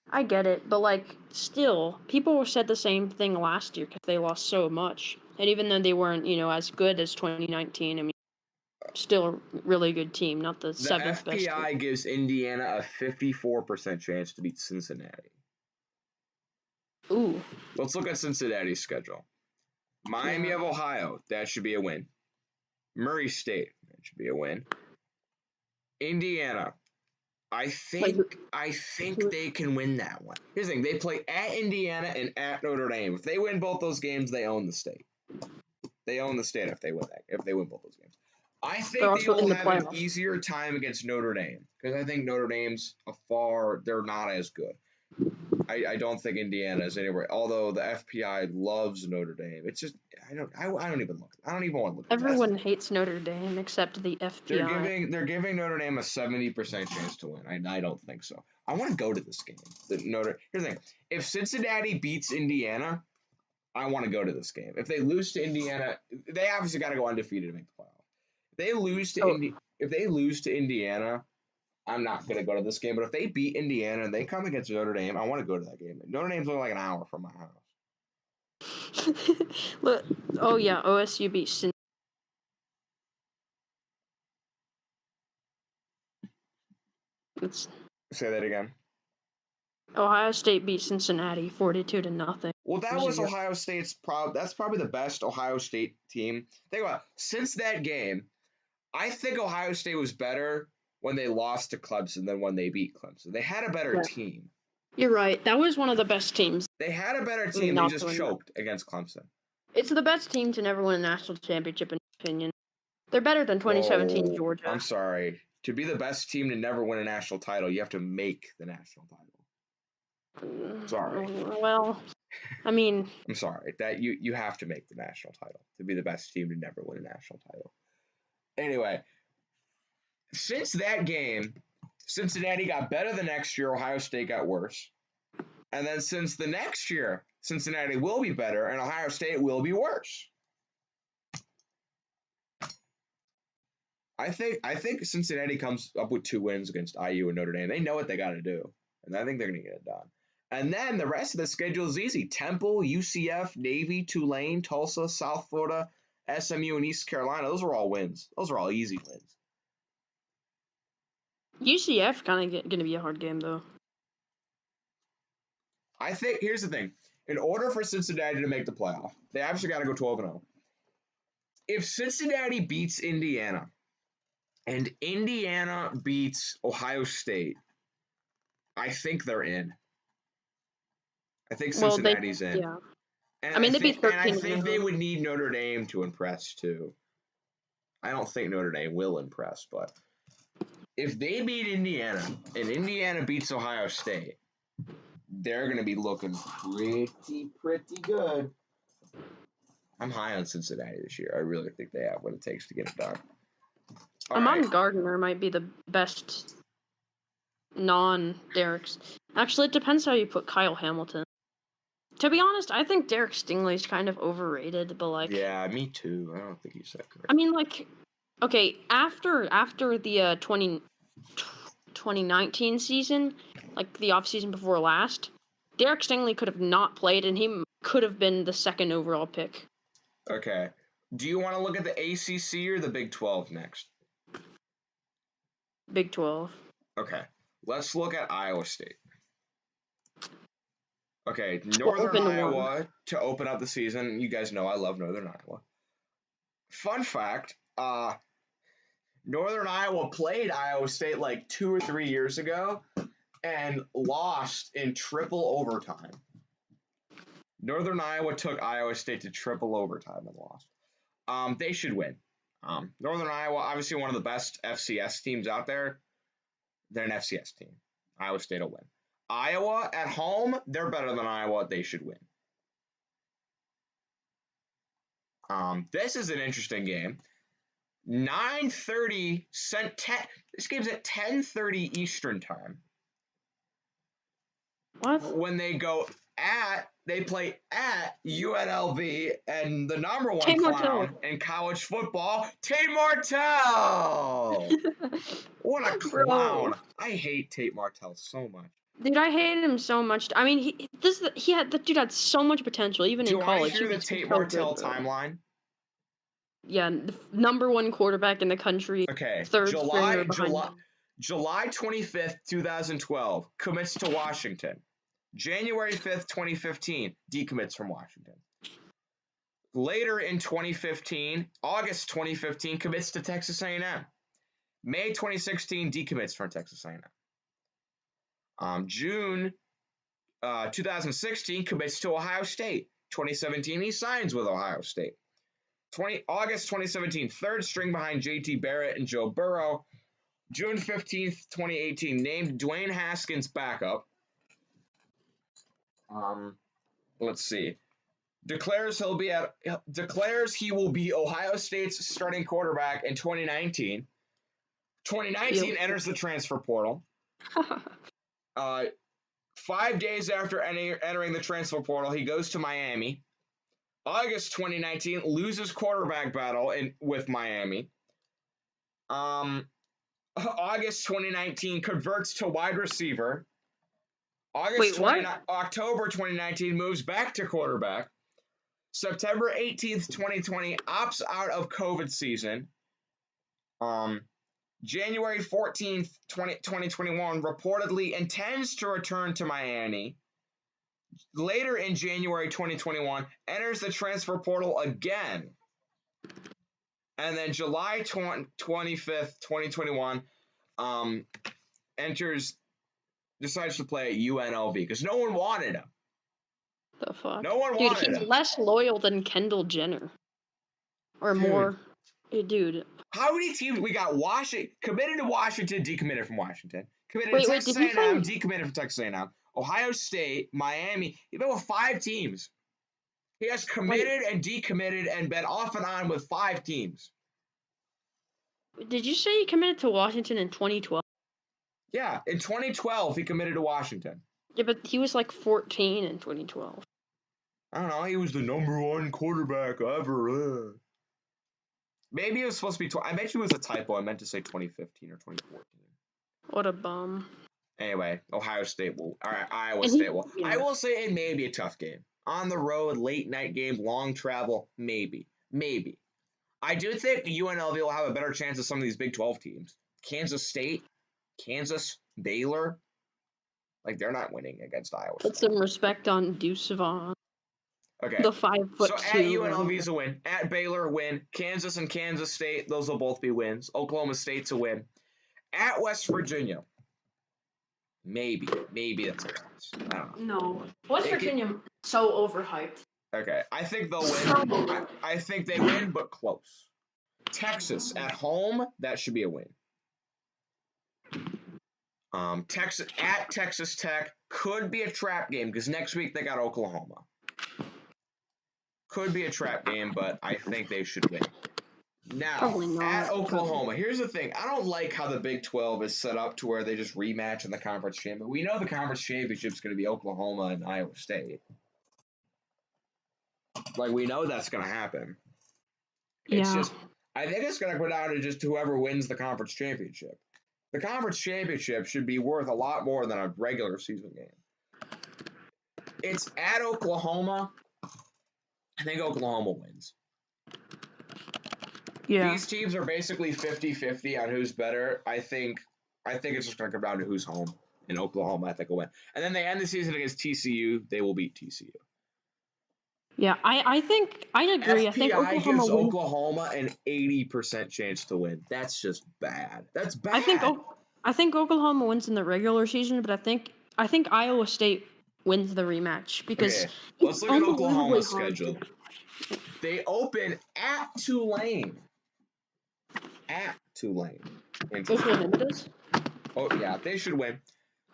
I get it, but still, people said the same thing last year because they lost so much, and even though they weren't, as good as 2019, I mean, still a really good team, not the 7th best. The FPI gives Indiana a 54% chance to beat Cincinnati. 'Let's look at Cincinnati's schedule. Miami of Ohio, that should be a win. Murray State, that should be a win. Indiana, I Like, think they can win that one. Here's the thing: they play at Indiana and at Notre Dame. If they win both those games, they own the state. They own the state if they win both those games. I they're think they also will in the have an playoffs. easier time against Notre Dame because I think Notre Dame's they're not as good. I don't think Indiana is anywhere. Although the FPI loves Notre Dame, it's just I don't even look. I don't even want to look at that. Everyone hates Notre Dame except the FPI. They're giving Notre Dame a 70% chance to win. I don't think so. I want to go to this game. Here's the thing: if Cincinnati beats Indiana, I want to go to this game. If they lose to Indiana, they obviously got to go undefeated to make the playoff. If they lose to Indiana, I'm not going to go to this game. But if they beat Indiana and they come against Notre Dame, I want to go to that game. Notre Dame's only like an hour from my house. Look, oh yeah, OSU beat Say that again. Ohio State beat Cincinnati 42-0. Well, that was Ohio State's that's probably the best Ohio State team. Think about it. Since that game, I think Ohio State was better when they lost to Clemson than when they beat Clemson. They had a better team. You're right. That was one of the best teams. They had a better team. They just choked against Clemson. It's the best team to never win a national championship, in my opinion. They're better than 2017 Georgia. I'm sorry. To be the best team to never win a national title, you have to make the national title. Sorry. Well, I mean, I'm sorry. That you have to make the national title to be the best team to never win a national title. Anyway, since that game, Cincinnati got better the next year, Ohio State got worse. And then since the next year, Cincinnati will be better and Ohio State will be worse. I think Cincinnati comes up with 2 wins against IU and Notre Dame. They know what they got to do, and I think they're going to get it done. And then the rest of the schedule is easy. Temple, UCF, Navy, Tulane, Tulsa, South Florida, SMU, and East Carolina. Those are all wins. Those are all easy wins. UCF kind of going to be a hard game, though. I think, here's the thing. In order for Cincinnati to make the playoff, they obviously got to go 12-0. If Cincinnati beats Indiana and Indiana beats Ohio State, I think they're in. I think Cincinnati's in. Yeah. And they beat 13. And I think they would need Notre Dame to impress, too. I don't think Notre Dame will impress, but if they beat Indiana and Indiana beats Ohio State, they're going to be looking pretty good. I'm high on Cincinnati this year. I really think they have what it takes to get it done. Amon Gardner might be the best non-Derek's. Actually, it depends how you put Kyle Hamilton. To be honest, I think Derek Stingley's kind of overrated, but like... Yeah, me too. I don't think he's that great. I mean, like, okay, after the 2019 season, like the offseason before last, Derek Stingley could have not played, and he could have been the 2nd overall pick. Okay. Do you want to look at the ACC or the Big 12 next? Big 12. Okay. Let's look at Iowa State. Okay, Northern Iowa to open up the season. You guys know I love Northern Iowa. Fun fact, Northern Iowa played Iowa State like 2 or 3 years ago and lost in triple overtime. Northern Iowa took Iowa State to triple overtime and lost. They should win. Northern Iowa, obviously one of the best FCS teams out there. They're an FCS team. Iowa State will win. Iowa at home, they're better than Iowa. They should win. This is an interesting game. 9:30 this game's at 10:30 Eastern time. What? When they play at UNLV and the number 1 Tate clown Martell. in college football, Tate Martell. What a clown! I hate Tate Martell so much. Dude, I hated him so much. I mean, the dude had so much potential, even in college. Do you want to hear the Tate Martell timeline? Yeah, the number 1 quarterback in the country. Okay, 3rd July 25th, 2012, commits to Washington. January 5th, 2015, decommits from Washington. Later in 2015, August 2015, commits to Texas A&M. May 2016, decommits from Texas A&M. June 2016, commits to Ohio State. 2017, he signs with Ohio State. August 2017, third string behind JT Barrett and Joe Burrow. June 15th, 2018, named Dwayne Haskins backup. Let's see. Declares he will be Ohio State's starting quarterback in 2019. 2019 enters the transfer portal. 5 days after entering the transfer portal, he goes to Miami. August 2019, loses quarterback battle with Miami. August 2019, converts to wide receiver. October 2019, moves back to quarterback. September 18th, 2020, opts out of COVID season. January 14th, 2021, reportedly intends to return to Miami. Later in January 2021, enters the transfer portal again. And then July 25th, 2021, decides to play at UNLV because no one wanted him. The fuck? No one wanted him. He's less loyal than Kendall Jenner. Or more. Dude. How many teams? We got Washington, committed to Washington, decommitted from Washington. Committed to Texas A&M, decommitted from Texas A&M. Ohio State, Miami. He's been with 5 teams. He has committed and decommitted and been off and on with 5 teams. Did you say he committed to Washington in 2012? Yeah, in 2012 he committed to Washington. Yeah, but he was like 14 in 2012. I don't know. He was the #1 quarterback ever. Maybe it was supposed to be. I bet you it was a typo. I meant to say 2015 or 2014. What a bum. Anyway, Ohio State will. All right, Iowa State will. Yeah. I will say it may be a tough game. On the road, late night game, long travel, maybe. I do think UNLV will have a better chance of some of these Big 12 teams. Kansas State, Kansas, Baylor. Like, they're not winning against Iowa State. Put some respect on Deuce Vaughn. Okay. The 5'2". So at UNLV's a win. At Baylor, win. Kansas and Kansas State, those will both be wins. Oklahoma State's a win. At West Virginia, maybe that's a loss. I don't know. No. West Virginia, so overhyped. Okay, I think they'll win. I think they win, but close. Texas at home, that should be a win. Texas at Texas Tech could be a trap game because next week they got Oklahoma. Could be a trap game, but I think they should win. Now, at Oklahoma, here's the thing. I don't like how the Big 12 is set up to where they just rematch in the conference championship. We know the conference championship is going to be Oklahoma and Iowa State. Like, we know that's going to happen. It's just, I think it's going to go down to just whoever wins the conference championship. The conference championship should be worth a lot more than a regular season game. It's at Oklahoma. I think Oklahoma wins. Yeah. These teams are basically 50-50 on who's better. I think it's just going to come down to who's home. In Oklahoma, I think will win. And then they end the season against TCU. They will beat TCU. Yeah, I think I agree. FPI I think Oklahoma gives Oklahoma an 80% chance to win. That's just bad. That's bad. I think Oklahoma wins in the regular season, but I think Iowa State wins the rematch because let's look at Oklahoma's schedule. They open at Tulane. They should win this? Oh yeah, they should win.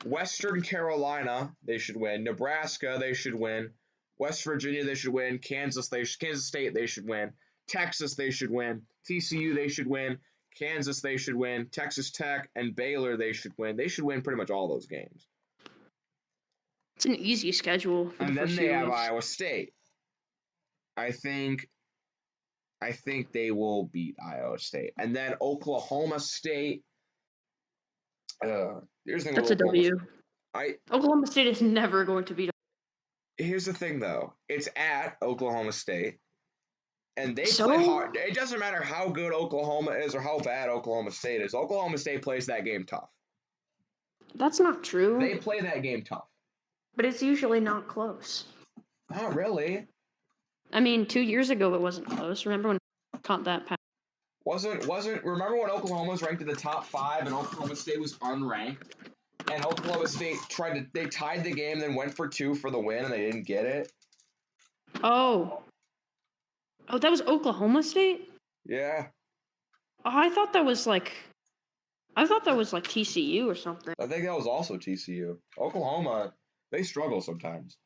Western Carolina, they should win. Nebraska, they should win. West Virginia, they should win. Kansas State, they should win. Texas, they should win. TCU, they should win. Kansas, they should win. Texas Tech and Baylor, they should win. They should win pretty much all those games. It's an easy schedule. And then they have Iowa State. I think they will beat Iowa State. And then Oklahoma State. Here's the thing. That's a W. Oklahoma State is never going to beat. Here's the thing, though. It's at Oklahoma State. And they play hard. It doesn't matter how good Oklahoma is or how bad Oklahoma State is. Oklahoma State plays that game tough. That's not true. They play that game tough. But it's usually not close. Not really. I mean, 2 years ago it wasn't close. Remember when caught that pass? Wasn't remember when Oklahoma was ranked in the top 5 and Oklahoma State was unranked? And Oklahoma State they tied the game, then went for 2 for the win, and they didn't get it. Oh, that was Oklahoma State. Yeah. Oh, I thought that was like TCU or something. I think that was also TCU. Oklahoma, they struggle sometimes.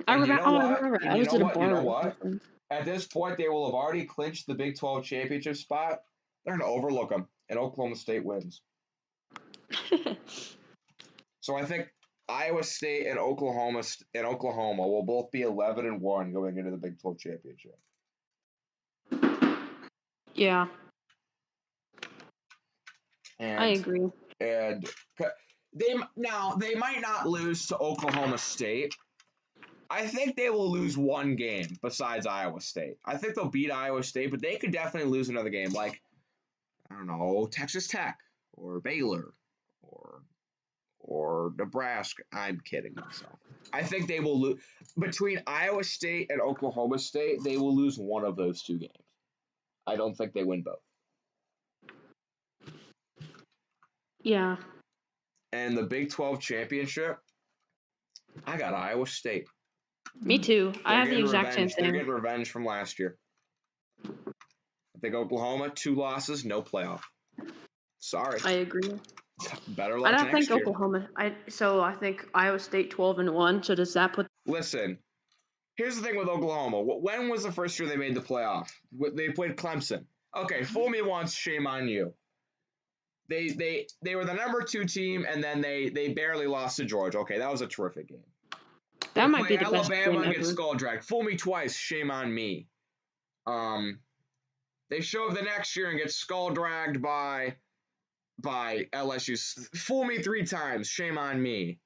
I And you remember. know Oh, I what? remember. And I you was know at a what? You bar know or what? something. At this point, they will have already clinched the Big 12 championship spot. They're going to overlook them, and Oklahoma State wins. So I think Iowa State and Oklahoma will both be 11-1 going into the Big 12 championship. Yeah, I And agree. they might not lose to Oklahoma State. I think they will lose one game besides Iowa State. I think they'll beat Iowa State, but they could definitely lose another game, like I don't know, Texas Tech or Baylor or Nebraska. I'm kidding myself. I think they will lose between Iowa State and Oklahoma State. They will lose one of those 2 games. I don't think they win both. Yeah. And the Big 12 championship, I got Iowa State. Me too. I have the exact same They're thing. getting revenge from last year. I think Oklahoma, 2 losses, no playoff. Sorry. I agree. Better I luck don't think next year. Oklahoma. I think Iowa State 12-1. So does that put? Listen, here's the thing with Oklahoma. When was the first year they made the playoff? They played Clemson. Okay, fool me once, shame on you. They were the number 2 team, and then they barely lost to Georgia. Okay, that was a terrific game. They That might play be the best Alabama game and get ever. skull dragged. Fool me twice, shame on me. They show up the next year and get skull dragged by LSU. Fool me 3 times, shame on me.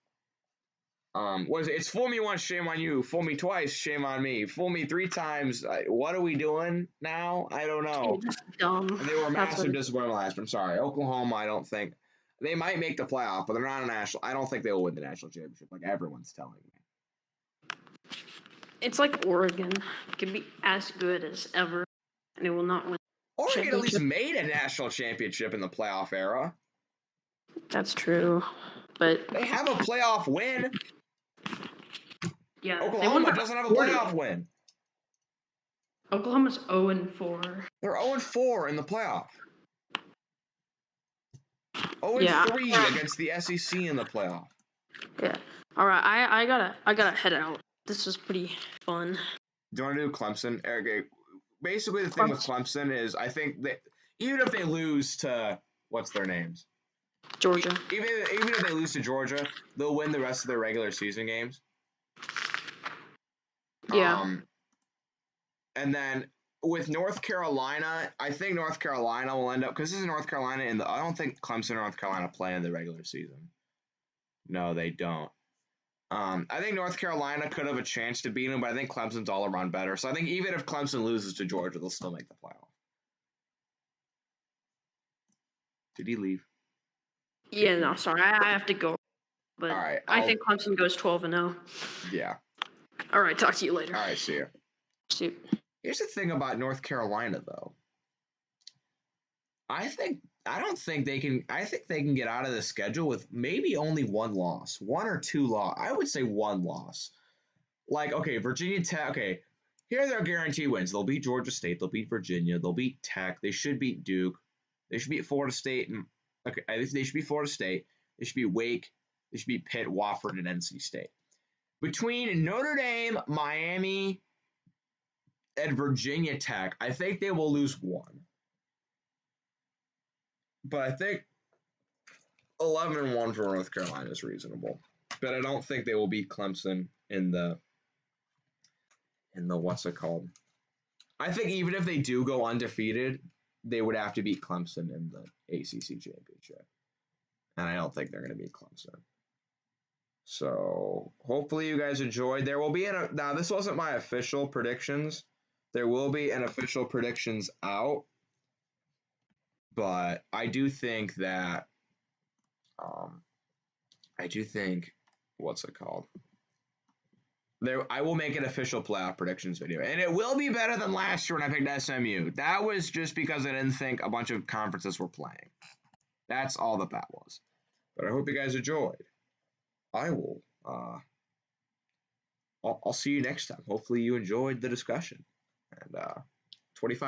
What is it? It's fool me once, shame on you. Fool me twice, shame on me. Fool me 3 times. What are we doing now? I don't know. You're just dumb. And they were That's massive what disappointment last year. I'm sorry. Oklahoma, I don't think. They might make the playoff, but they're not a national. I don't think they will win the national championship like everyone's telling me. it's like Oregon. It can be as good as ever, and it will not win. Oregon at least made a national championship in the playoff era. That's true, but They have a playoff win. yeah, Oklahoma doesn't have a playoff win. Oklahoma's 0-4. They're 0-4 in the playoff. 0-3 against the SEC in the playoff. Yeah. All right. I gotta head out. This was pretty fun. Do you want to do Clemson? Okay. Basically, the thing with Clemson is I think that even if they lose to what's their names, Georgia. Even if they lose to Georgia, they'll win the rest of their regular season games. Yeah. And then with North Carolina, I think North Carolina will end up because this is North Carolina, and I don't think Clemson or North Carolina play in the regular season. No, they don't. I think North Carolina could have a chance to beat them, but I think Clemson's all around better. So I think even if Clemson loses to Georgia, they'll still make the playoff. Did he leave? Yeah. No, sorry. I have to go. But all right, I think Clemson goes 12-0. Yeah. All right. Talk to you later. All right. See ya. See. Here's the thing about North Carolina, though. I think they can get out of the schedule with maybe only 1 loss, 1 or 2 loss. I would say 1 loss. Like, okay, Virginia Tech. Okay, here are their guaranteed wins. They'll beat Georgia State. They'll beat Virginia. They'll beat Tech. They should beat Duke. They should beat Florida State. And okay, they should beat Florida State. They should beat Wake. They should beat Pitt, Wofford, and NC State. Between Notre Dame, Miami, and Virginia Tech, I think they will lose 1. But I think 11-1 for North Carolina is reasonable. But I don't think they will beat Clemson in the what's it called? I think even if they do go undefeated, they would have to beat Clemson in the ACC championship. And I don't think they're going to beat Clemson. So hopefully you guys enjoyed. There will be now this wasn't my official predictions. There will be an official predictions out. But I do think that what's it called? I will make an official playoff predictions video, and it will be better than last year when I picked SMU. That was just because I didn't think a bunch of conferences were playing. That's all that was. But I hope you guys enjoyed. I will. I'll see you next time. Hopefully you enjoyed the discussion. And 25